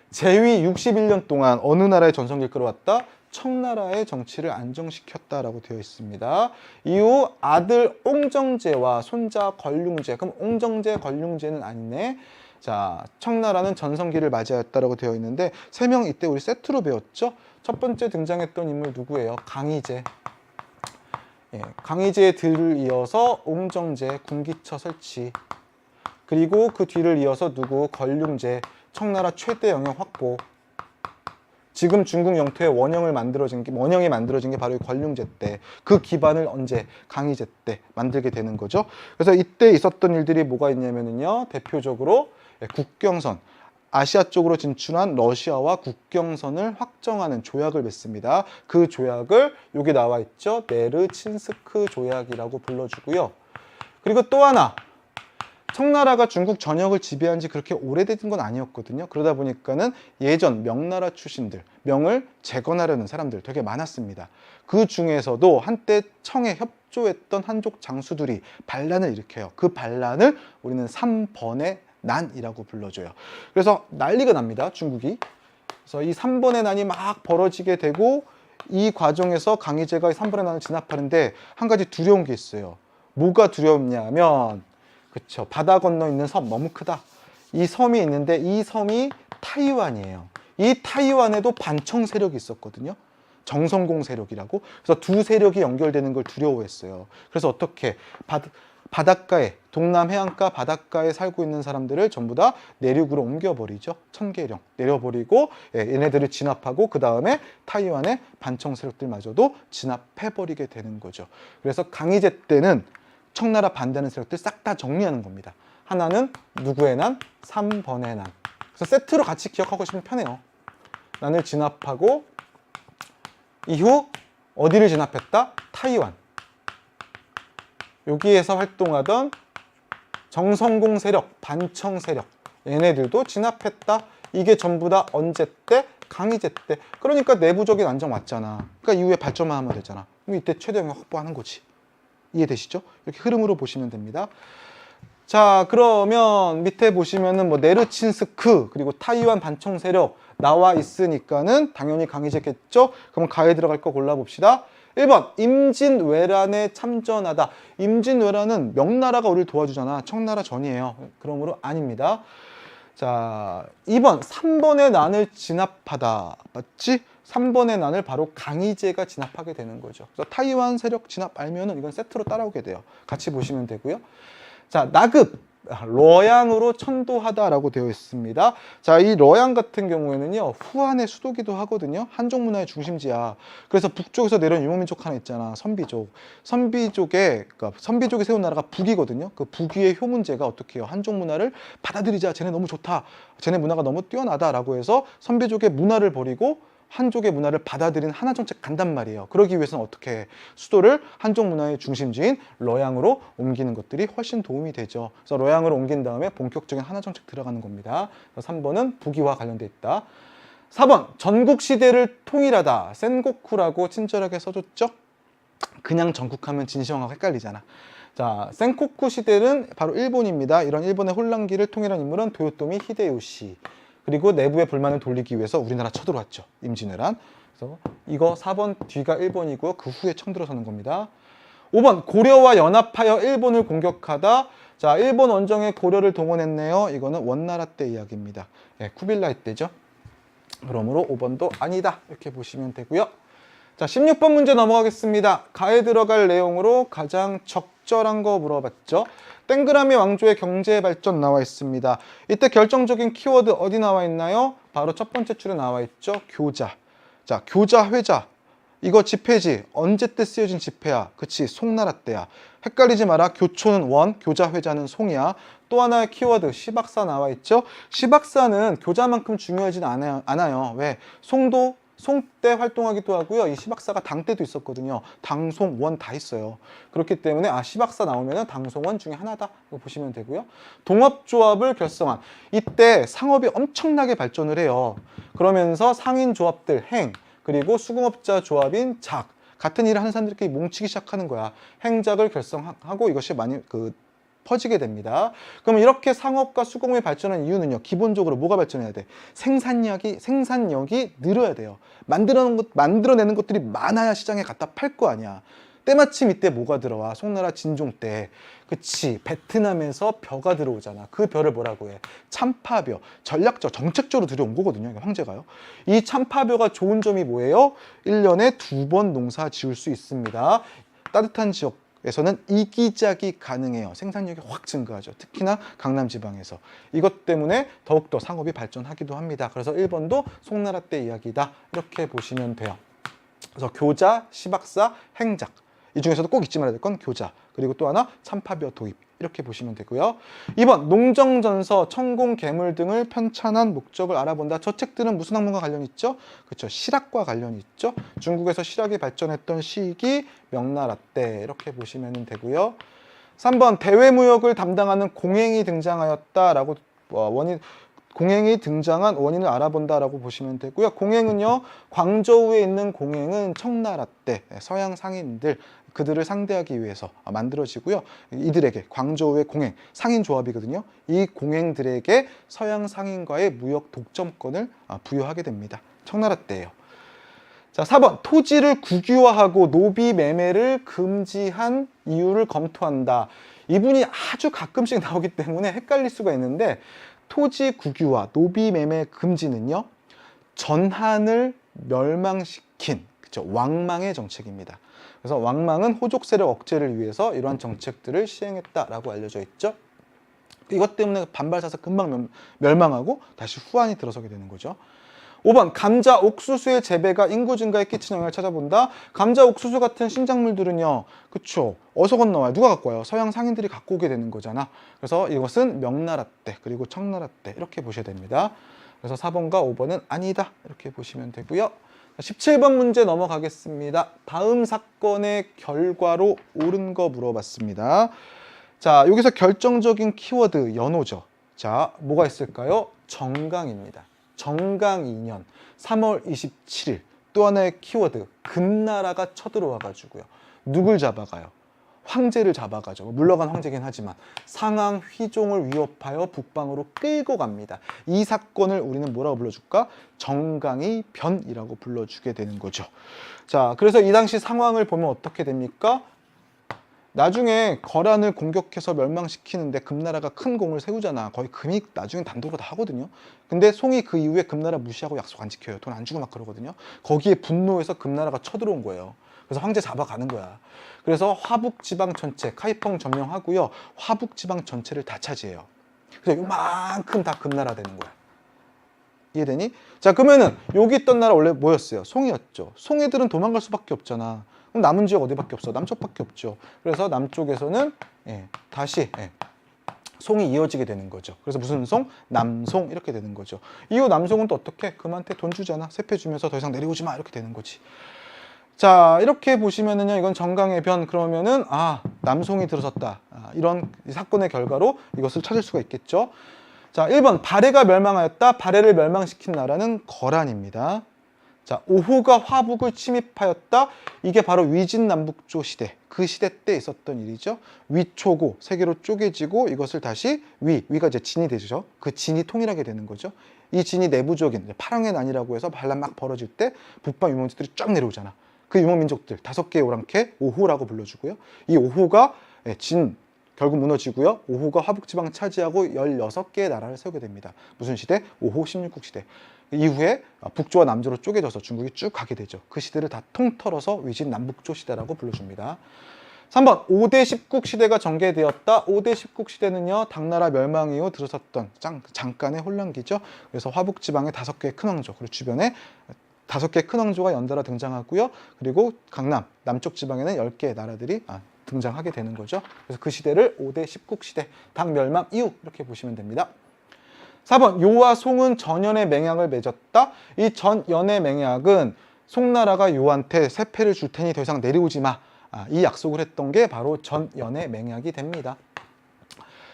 제위 61년 동안 어느 나라의 전성기를 끌어왔다? 청나라의 정치를 안정시켰다라고 되어 있습니다. 이후 아들 옹정제와 손자 걸륭제. 그럼 옹정제, 걸륭제는 아니네. 자, 청나라는 전성기를 맞이하였다라고 되어 있는데 3명 이때 우리 세트로 배웠죠. 첫 번째 등장했던 인물 누구예요? 강희제. 강희제의 뒤를 이어서 옹정제, 군기처 설치. 그리고 그 뒤를 이어서 누구? 걸륭제, 청나라 최대 영역 확보. 지금 중국 영토의 원형이 만들어진 게 바로 걸륭제 때. 그 기반을 언제? 강희제 때 만들게 되는 거죠. 그래서 이때 있었던 일들이 뭐가 있냐면요. 대표적으로 국경선. 아시아 쪽으로 진출한 러시아와 국경선을 확정하는 조약을 맺습니다. 그 조약을 여기 나와 있죠. 네르친스크 조약이라고 불러주고요. 그리고 또 하나, 청나라가 중국 전역을 지배한 지 그렇게 오래된 건 아니었거든요. 그러다 보니까는 예전 명나라 출신들, 명을 재건하려는 사람들 되게 많았습니다. 그 중에서도 한때 청에 협조했던 한족 장수들이 반란을 일으켜요. 그 반란을 우리는 3번의 난이라고 불러줘요. 그래서 난리가 납니다, 중국이. 그래서 이 3번의 난이 막 벌어지게 되고 이 과정에서 강희제가 3번의 난을 진압하는데 한 가지 두려운 게 있어요. 뭐가 두렵냐면 그쵸, 바다 건너 있는 섬 너무 크다. 이 섬이 있는데 이 섬이 타이완이에요. 이 타이완에도 반청 세력이 있었거든요. 정성공 세력이라고. 그래서 두 세력이 연결되는 걸 두려워했어요. 그래서 어떻게 바닷가에, 동남 해안가 바닷가에 살고 있는 사람들을 전부 다 내륙으로 옮겨버리죠. 청계령 내려버리고 얘네들을 진압하고 그 다음에 타이완의 반청 세력들마저도 진압해버리게 되는 거죠. 그래서 강희제 때는 청나라 반대하는 세력들 싹 다 정리하는 겁니다. 하나는 누구의 난? 3번의 난. 그래서 세트로 같이 기억하고 있으면 편해요. 난을 진압하고 이후 어디를 진압했다? 타이완. 여기에서 활동하던 정성공 세력, 반청 세력 얘네들도 진압했다. 이게 전부 다 언제 때? 강희제 때. 그러니까 내부적인 안정 왔잖아. 그러니까 이후에 발전만 하면 되잖아. 그럼 이때 최대 영역 확보하는 거지. 이해되시죠? 이렇게 흐름으로 보시면 됩니다. 자, 그러면 밑에 보시면은 뭐 네르친스크 그리고 타이완 반청 세력 나와 있으니까는 당연히 강희제겠죠? 그럼 가에 들어갈 거 골라봅시다. 1번 임진왜란에 참전하다. 임진왜란은 명나라가 우리를 도와주잖아. 청나라 전이에요. 그러므로 아닙니다. 자, 2번 3번의 난을 진압하다. 맞지? 3번의 난을 바로 강희제가 진압하게 되는 거죠. 그래서 타이완 세력 진압 알면은 이건 세트로 따라오게 돼요. 같이 보시면 되고요. 자, 나급. 러양으로 천도하다라고 되어 있습니다. 자, 이 러양 같은 경우에는요, 후한의 수도기도 하거든요. 한족 문화의 중심지야. 그래서 북쪽에서 내려온 유목민족 하나 있잖아, 선비족. 그러니까 선비족이 세운 나라가 북이거든요. 그 북위의 효문제가 어떻게 해요? 한족 문화를 받아들이자. 쟤네 너무 좋다. 쟤네 문화가 너무 뛰어나다라고 해서 선비족의 문화를 버리고 한족의 문화를 받아들인 하나 정책 간단 말이에요. 그러기 위해서는 어떻게 해? 수도를 한족 문화의 중심지인 러양으로 옮기는 것들이 훨씬 도움이 되죠. 그래서 러양으로 옮긴 다음에 본격적인 하나 정책 들어가는 겁니다. 3번은 북위와 관련돼 있다. 4번 전국 시대를 통일하다. 센고쿠라고 친절하게 써줬죠. 그냥 전국하면 진시황하고 헷갈리잖아. 자, 센고쿠 시대는 바로 일본입니다. 이런 일본의 혼란기를 통일한 인물은 도요토미 히데요시. 그리고 내부의 불만을 돌리기 위해서 우리나라 쳐들어왔죠. 임진왜란. 그래서 이거 4번 뒤가 일본이고요. 그 후에 청들어서는 겁니다. 5번 고려와 연합하여 일본을 공격하다. 자, 일본 원정에 고려를 동원했네요. 이거는 원나라 때 이야기입니다. 예, 쿠빌라이 때죠. 그러므로 5번도 아니다. 이렇게 보시면 되고요. 자, 16번 문제 넘어가겠습니다. 가에 들어갈 내용으로 가장 적절한 거 물어봤죠. 땡그라미 왕조의 경제 발전 나와 있습니다. 이때 결정적인 키워드 어디 나와 있나요? 바로 첫 번째 줄에 나와 있죠. 교자. 자, 교자, 회자. 이거 지폐지. 언제 때 쓰여진 지폐야? 그치, 송나라 때야. 헷갈리지 마라. 교초는 원, 교자, 회자는 송이야. 또 하나의 키워드, 시박사 나와 있죠. 시박사는 교자만큼 중요하진 않아요. 왜? 송 때 활동하기도 하고요. 이 시박사가 당 때도 있었거든요. 당, 송, 원 다 있어요. 그렇기 때문에 시박사 나오면 당송원 중에 하나다 보시면 되고요. 동업조합을 결성한 이때 상업이 엄청나게 발전을 해요. 그러면서 상인조합들 행 그리고 수공업자 조합인 작 같은 일을 하는 사람들끼리 뭉치기 시작하는 거야. 행작을 결성하고 이것이 많이 퍼지게 됩니다. 그럼 이렇게 상업과 수공업이 발전한 이유는요. 기본적으로 뭐가 발전해야 돼? 생산력이 늘어야 돼요. 만들어내는 것들이 많아야 시장에 갖다 팔 거 아니야. 때마침 이때 뭐가 들어와? 송나라 진종 때. 그치, 베트남에서 벼가 들어오잖아. 그 벼를 뭐라고 해? 참파벼. 정책적으로 들여온 거거든요. 황제가요. 이 참파벼가 좋은 점이 뭐예요? 1년에 2번 농사 지을 수 있습니다. 따뜻한 지역에서는 이기작이 가능해요. 생산력이 확 증가하죠. 특히나 강남 지방에서. 이것 때문에 더욱더 상업이 발전하기도 합니다. 그래서 1번도 송나라 때 이야기다. 이렇게 보시면 돼요. 그래서 교자, 시박사, 행작. 이 중에서도 꼭 잊지 말아야 될 건 교자. 그리고 또 하나 참파벼 도입. 이렇게 보시면 되고요. 2번 농정전서, 천공, 계물 등을 편찬한 목적을 알아본다. 저 책들은 무슨 학문과 관련이 있죠? 그렇죠. 실학과 관련이 있죠. 중국에서 실학이 발전했던 시기 명나라 때 이렇게 보시면 되고요. 3번 대외무역을 담당하는 공행이 등장하였다라고 공행이 등장한 원인을 알아본다라고 보시면 되고요. 공행은요, 광저우에 있는 공행은 청나라 때 서양 상인들 그들을 상대하기 위해서 만들어지고요. 이들에게 광저우의 공행, 상인조합이거든요. 이 공행들에게 서양 상인과의 무역 독점권을 부여하게 됩니다. 청나라 때예요. 자, 4번 토지를 국유화하고 노비 매매를 금지한 이유를 검토한다. 이분이 아주 가끔씩 나오기 때문에 헷갈릴 수가 있는데 토지 국유화, 노비 매매 금지는요. 전한을 멸망시킨 그렇죠? 왕망의 정책입니다. 그래서 왕망은 호족 세력 억제를 위해서 이러한 정책들을 시행했다라고 알려져 있죠. 이것 때문에 반발 사서 금방 멸망하고 다시 후한이 들어서게 되는 거죠. 5번 감자, 옥수수의 재배가 인구 증가에 끼친 영향을 찾아본다. 감자, 옥수수 같은 신작물들은요. 그쵸. 어디서 건너와요? 누가 갖고 와요? 서양 상인들이 갖고 오게 되는 거잖아. 그래서 이것은 명나라 때 그리고 청나라 때 이렇게 보셔야 됩니다. 그래서 4번과 5번은 아니다. 이렇게 보시면 되고요. 17번 문제 넘어가겠습니다. 다음 사건의 결과로 옳은 거 물어봤습니다. 자, 여기서 결정적인 키워드 연호죠. 자, 뭐가 있을까요? 정강입니다. 정강 2년 3월 27일 또 하나의 키워드 금나라가 쳐들어와 가지고요. 누굴 잡아가요? 황제를 잡아가죠. 물러간 황제긴 하지만 상황 휘종을 위협하여 북방으로 끌고 갑니다. 이 사건을 우리는 뭐라고 불러줄까? 정강의 변이라고 불러주게 되는 거죠. 자, 그래서 이 당시 상황을 보면 어떻게 됩니까? 나중에 거란을 공격해서 멸망시키는데 금나라가 큰 공을 세우잖아. 거의 금이 나중에 단독으로 다 하거든요. 근데 송이 그 이후에 금나라 무시하고 약속 안 지켜요. 돈 안 주고 막 그러거든요. 거기에 분노해서 금나라가 쳐들어온 거예요. 그래서 황제 잡아가는 거야. 그래서 화북 지방 전체, 카이펑 점령하고요. 화북 지방 전체를 다 차지해요. 그래서 요만큼 다 금나라 되는 거야. 이해되니? 자, 그러면은 여기 있던 나라 원래 뭐였어요? 송이었죠. 송이들은 도망갈 수밖에 없잖아. 그럼 남은 지역 어디밖에 없어? 남쪽밖에 없죠. 그래서 남쪽에서는 다시 송이 이어지게 되는 거죠. 그래서 무슨 송? 남송 이렇게 되는 거죠. 이후 남송은 또 어떻게? 금한테 돈 주잖아. 세패 주면서 더 이상 내려오지 마 이렇게 되는 거지. 자, 이렇게 보시면은요, 이건 정강의 변. 그러면은 남송이 들어섰다. 이런 사건의 결과로 이것을 찾을 수가 있겠죠. 자, 1번 발해가 멸망하였다. 발해를 멸망시킨 나라는 거란입니다. 자, 오호가 화북을 침입하였다. 이게 바로 위진남북조 시대. 그 시대 때 있었던 일이죠. 위초고, 세 개로 쪼개지고 이것을 다시 위가 이제 진이 되죠. 그 진이 통일하게 되는 거죠. 이 진이 내부적인 파랑의 난이라고 해서 반란 막 벌어질 때 북방 유목민족들이 쫙 내려오잖아. 그 유목민족들 5개의 오랑캐 오호라고 불러주고요. 이 오호가 진 결국 무너지고요. 오호가 화북지방 차지하고 16개의 나라를 세우게 됩니다. 무슨 시대? 오호 16국 시대. 이후에 북조와 남조로 쪼개져서 중국이 쭉 가게 되죠. 그 시대를 다 통틀어서 위진 남북조 시대라고 불러줍니다. 3번 5대 10국 시대가 전개되었다. 5대 10국 시대는요, 당나라 멸망 이후 들어섰던 잠깐의 혼란기죠. 그래서 화북지방에 5개의 큰 왕조, 그리고 주변에 5개의 큰 왕조가 연달아 등장하고요. 그리고 강남, 남쪽 지방에는 10개의 나라들이 등장하게 되는 거죠. 그래서 그 시대를 5대 10국 시대, 당 멸망 이후 이렇게 보시면 됩니다. 4번 요와 송은 전연의 맹약을 맺었다. 이 전연의 맹약은 송나라가 요한테 세패를 줄 테니 더 이상 내려오지 마. 이 약속을 했던 게 바로 전연의 맹약이 됩니다.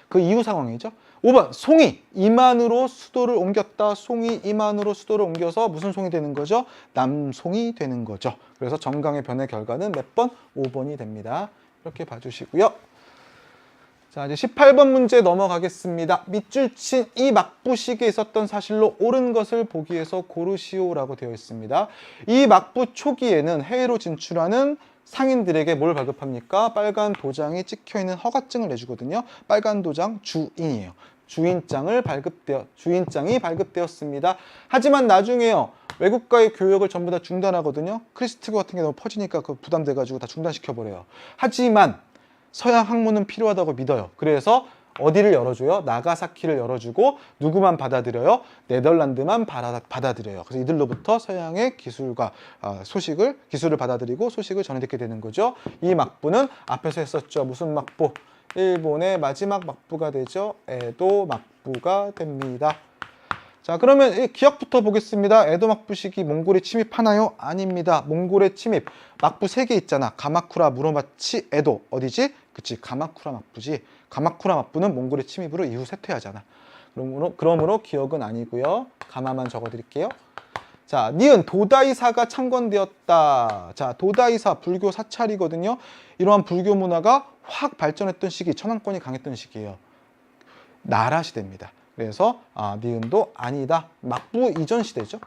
그 이후 상황이죠. 5번 송이 이만으로 수도를 옮겼다. 송이 이만으로 수도를 옮겨서 무슨 송이 되는 거죠? 남송이 되는 거죠. 그래서 정강의 변의 결과는 몇 번? 5번이 됩니다. 이렇게 봐주시고요. 자, 이제 18번 문제 넘어가겠습니다. 밑줄 친 이 막부시기에 있었던 사실로 옳은 것을 보기 위해서 고르시오라고 되어 있습니다. 이 막부 초기에는 해외로 진출하는 상인들에게 뭘 발급합니까? 빨간 도장이 찍혀있는 허가증을 내주거든요. 빨간 도장 주인이에요. 주인장이 발급되었습니다. 하지만 나중에요, 외국과의 교역을 전부 다 중단하거든요. 크리스트교 같은 게 너무 퍼지니까 그 부담돼가지고 다 중단시켜버려요. 하지만 서양 학문은 필요하다고 믿어요. 그래서 어디를 열어줘요? 나가사키를 열어주고 누구만 받아들여요? 네덜란드만 받아들여요. 그래서 이들로부터 서양의 기술과 기술을 받아들이고 소식을 전해듣게 되는 거죠. 이 막부는 앞에서 했었죠. 무슨 막부? 일본의 마지막 막부가 되죠. 에도 막부가 됩니다. 자, 그러면 기억부터 보겠습니다. 에도 막부 시기 몽골이 침입하나요? 아닙니다. 몽골의 침입 막부 3개 있잖아. 가마쿠라, 무로마치, 에도. 어디지? 그치, 가마쿠라 막부지. 가마쿠라 막부는 몽골의 침입으로 이후 쇠퇴하잖아. 그러므로 기억은 아니고요. 가마만 적어드릴게요. 자, 니은 도다이사가 창건되었다. 자, 도다이사 불교 사찰이거든요. 이러한 불교 문화가 확 발전했던 시기, 천황권이 강했던 시기예요. 나라 시대입니다. 그래서 니은도 아니다. 막부 이전 시대죠.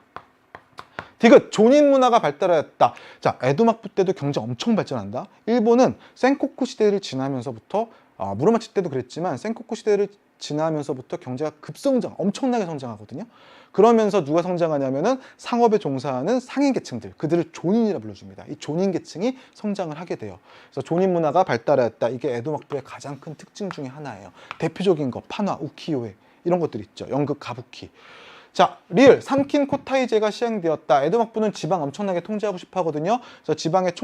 디귿 조닌 문화가 발달하였다. 자, 에도 막부 때도 경제 엄청 발전한다. 일본은 센코쿠 시대를 지나면서부터 무로마치 때도 그랬지만 센코쿠 시대를 지나면서부터 경제가 급성장, 엄청나게 성장하거든요. 그러면서 누가 성장하냐면은 상업에 종사하는 상인 계층들, 그들을 조닌이라 불러줍니다. 이 조닌 계층이 성장을 하게 돼요. 그래서 조닌 문화가 발달하였다. 이게 에도 막부의 가장 큰 특징 중에 하나예요. 대표적인 거 판화, 우키요에 이런 것들 있죠. 연극, 가부키. 자, 리을 삼킨 코타이제가 시행되었다. 에도 막부는 지방 엄청나게 통제하고 싶어 하거든요. 그래서 지방의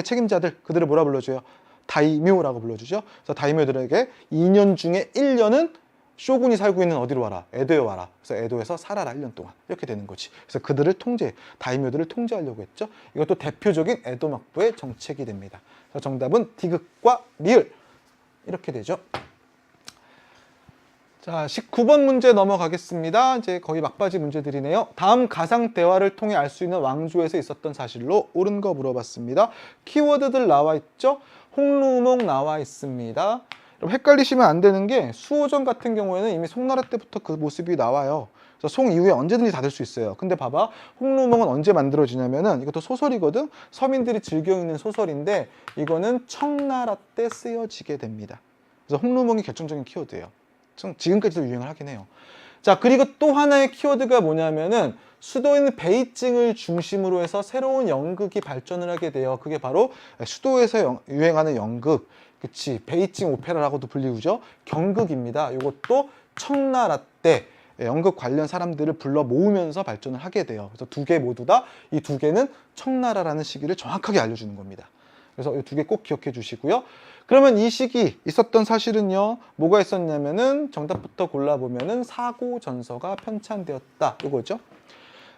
책임자들, 그들을 뭐라 불러줘요? 다이묘라고 불러주죠. 그래서 다이묘들에게 2년 중에 1년은 쇼군이 살고 있는 어디로 와라? 에도에 와라. 그래서 에도에서 살아라 1년 동안. 이렇게 되는 거지. 그래서 그들을 다이묘들을 통제하려고 했죠. 이것도 대표적인 에도 막부의 정책이 됩니다. 그래서 정답은 디귿과 리을 이렇게 되죠. 자, 19번 문제 넘어가겠습니다. 이제 거의 막바지 문제들이네요. 다음 가상 대화를 통해 알 수 있는 왕조에서 있었던 사실로 옳은 거 물어봤습니다. 키워드들 나와 있죠? 홍루몽 나와 있습니다. 여러분 헷갈리시면 안 되는 게 수호전 같은 경우에는 이미 송나라 때부터 그 모습이 나와요. 그래서 송 이후에 언제든지 닫을 수 있어요. 근데 봐봐, 홍루몽은 언제 만들어지냐면은 이것도 소설이거든. 서민들이 즐겨 읽는 소설인데 이거는 청나라 때 쓰여지게 됩니다. 그래서 홍루몽이 결정적인 키워드예요. 지금까지도 유행을 하긴 해요. 자, 그리고 또 하나의 키워드가 뭐냐면은 수도인 베이징을 중심으로 해서 새로운 연극이 발전을 하게 돼요. 그게 바로 수도에서 유행하는 연극, 그치, 베이징 오페라라고도 불리우죠. 경극입니다. 이것도 청나라 때 연극 관련 사람들을 불러 모으면서 발전을 하게 돼요. 그래서 두 개 모두 다 이 두 개는 청나라라는 시기를 정확하게 알려주는 겁니다. 그래서 이 두 개 꼭 기억해 주시고요. 그러면 이 시기 있었던 사실은요, 뭐가 있었냐면은 정답부터 골라보면은 사고 전서가 편찬되었다, 이거죠.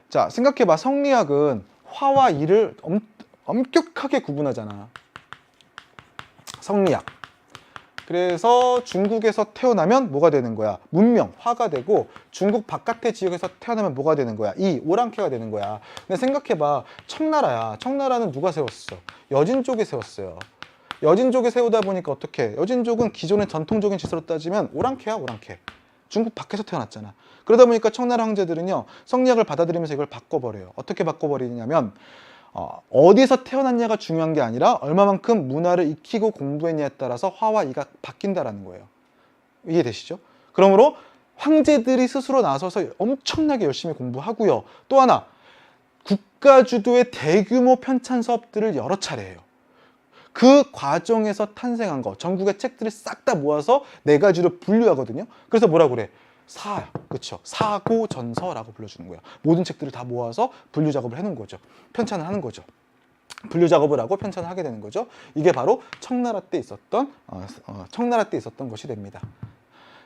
자, 생각해봐. 성리학은 화와 이를 엄격하게 구분하잖아. 성리학. 그래서 중국에서 태어나면 뭐가 되는 거야? 문명, 화가 되고, 중국 바깥의 지역에서 태어나면 뭐가 되는 거야? 이 오랑캐가 되는 거야. 근데 생각해봐. 청나라야. 청나라는 누가 세웠어? 여진족이 세웠어요. 여진족이 세우다 보니까 어떻게? 여진족은 기존의 전통적인 질서로 따지면 오랑캐야, 오랑캐. 중국 밖에서 태어났잖아. 그러다 보니까 청나라 황제들은요, 성리학을 받아들이면서 이걸 바꿔버려요. 어떻게 바꿔버리냐면 어디서 태어났냐가 중요한 게 아니라 얼마만큼 문화를 익히고 공부했냐에 따라서 화와 이가 바뀐다라는 거예요. 이해되시죠? 그러므로 황제들이 스스로 나서서 엄청나게 열심히 공부하고요. 또 하나, 국가 주도의 대규모 편찬 사업들을 여러 차례 해요. 그 과정에서 탄생한 거, 전국의 책들을 싹 다 모아서 네 가지로 분류하거든요. 그래서 뭐라고 그래? 그쵸? 사고 전서라고 불러주는 거야. 모든 책들을 다 모아서 분류 작업을 해놓은 거죠. 편찬을 하는 거죠. 분류 작업을 하고 편찬을 하게 되는 거죠. 이게 바로 청나라 때 있었던 것이 됩니다.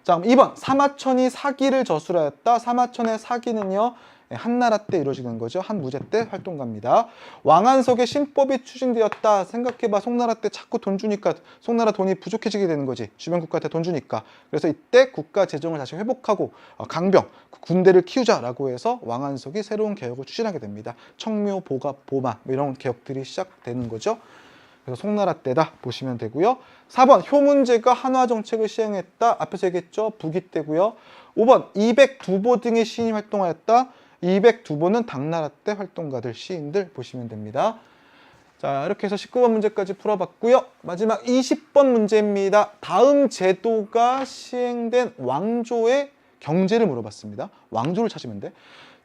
자, 2번 사마천이 사기를 저술하였다. 사마천의 사기는요, 한나라 때 이루어지는 거죠. 한무제 때 활동가입니다. 왕안석의 신법이 추진되었다. 생각해봐. 송나라 때 자꾸 돈 주니까 송나라 돈이 부족해지게 되는 거지. 주변 국가한테 돈 주니까. 그래서 이때 국가 재정을 다시 회복하고 강병, 군대를 키우자라고 해서 왕안석이 새로운 개혁을 추진하게 됩니다. 청묘, 보갑, 보마 이런 개혁들이 시작되는 거죠. 그래서 송나라 때다 보시면 되고요. 4번 효문제가 한화 정책을 시행했다. 앞에서 얘기했죠. 부기 때고요. 5번 이백두보 등의 시인이 활동하였다. 202번은 당나라 때 활동가들, 시인들 보시면 됩니다. 자, 이렇게 해서 19번 문제까지 풀어봤고요. 마지막 20번 문제입니다. 다음 제도가 시행된 왕조의 경제를 물어봤습니다. 왕조를 찾으면 돼.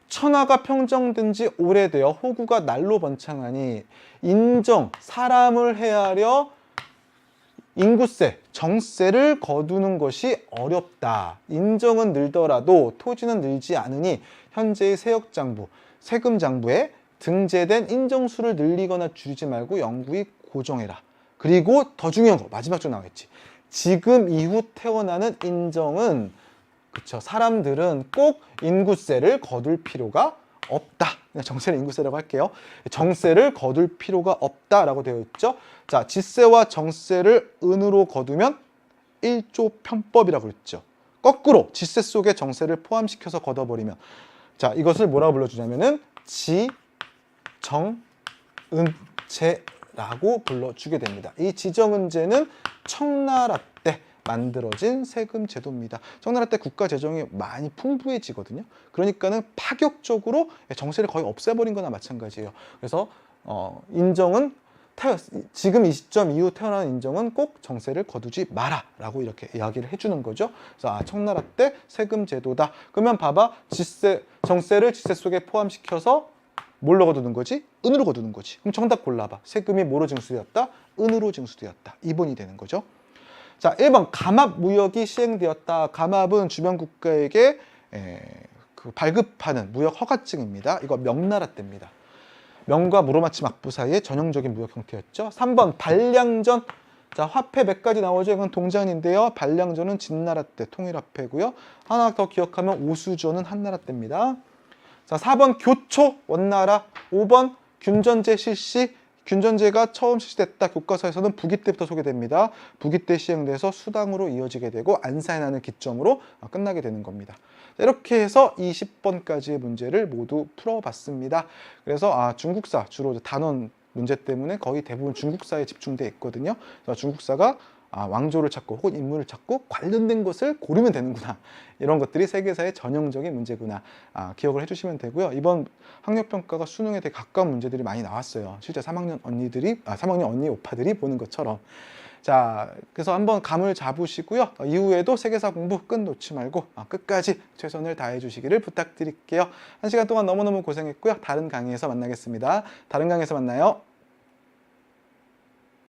천하가 평정된 지 오래되어 호구가 날로 번창하니 인정, 사람을 헤아려 인구세, 정세를 거두는 것이 어렵다. 인정은 늘더라도 토지는 늘지 않으니 현재의 세역장부, 세금장부에 등재된 인정수를 늘리거나 줄이지 말고 영구히 고정해라. 그리고 더 중요한 거, 마지막 줄 나오겠지. 지금 이후 태어나는 인정은, 그쵸, 사람들은 꼭 인구세를 거둘 필요가 없다. 그냥 정세를 인구세라고 할게요. 정세를 거둘 필요가 없다라고 되어 있죠. 자, 지세와 정세를 은으로 거두면 1조 편법이라고 그랬죠. 거꾸로 지세 속에 정세를 포함시켜서 걷어버리면, 자, 이것을 뭐라고 불러주냐면은 지정은제라고 불러주게 됩니다. 이 지정은제는 청나라 때 만들어진 세금 제도입니다. 청나라 때 국가 재정이 많이 풍부해지거든요. 그러니까는 파격적으로 정세를 거의 없애버린 거나 마찬가지예요. 그래서 인정은 지금 이 시점 이후 태어나는 인정은 꼭 정세를 거두지 마라 라고 이렇게 이야기를 해주는 거죠. 그래서 청나라 때 세금 제도다. 그러면 봐봐, 정세를 지세 속에 포함시켜서 뭘로 거두는 거지? 은으로 거두는 거지. 그럼 정답 골라봐. 세금이 뭐로 징수되었다? 은으로 징수되었다. 2번이 되는 거죠. 자, 1번 감압 무역이 시행되었다. 감압은 주변 국가에게 발급하는 무역 허가증입니다. 이거 명나라 때입니다. 명과 무로마치 막부 사이의 전형적인 무역 형태였죠. 3번 반량전. 자, 화폐 몇 가지 나오죠. 이건 동전인데요. 반량전은 진나라 때 통일화폐고요. 하나 더 기억하면 오수전은 한나라 때입니다. 자, 4번 교초 원나라. 5번 균전제 실시. 균전제가 처음 실시됐다. 교과서에서는 부기 때부터 소개됩니다. 부기 때 시행돼서 수당으로 이어지게 되고 안사에 나는 기점으로 끝나게 되는 겁니다. 이렇게 해서 20번까지의 문제를 모두 풀어봤습니다. 그래서 중국사, 주로 단원 문제 때문에 거의 대부분 중국사에 집중돼 있거든요. 그래서 중국사가 왕조를 찾고 혹은 인물을 찾고 관련된 것을 고르면 되는구나. 이런 것들이 세계사의 전형적인 문제구나. 기억을 해주시면 되고요. 이번 학력평가가 수능에 되게 가까운 문제들이 많이 나왔어요. 실제 3학년 언니 오빠들이 보는 것처럼. 자, 그래서 한번 감을 잡으시고요. 이후에도 세계사 공부 끝 놓지 말고 끝까지 최선을 다해 주시기를 부탁드릴게요. 1시간 동안 너무너무 고생했고요. 다른 강의에서 만나겠습니다. 다른 강의에서 만나요.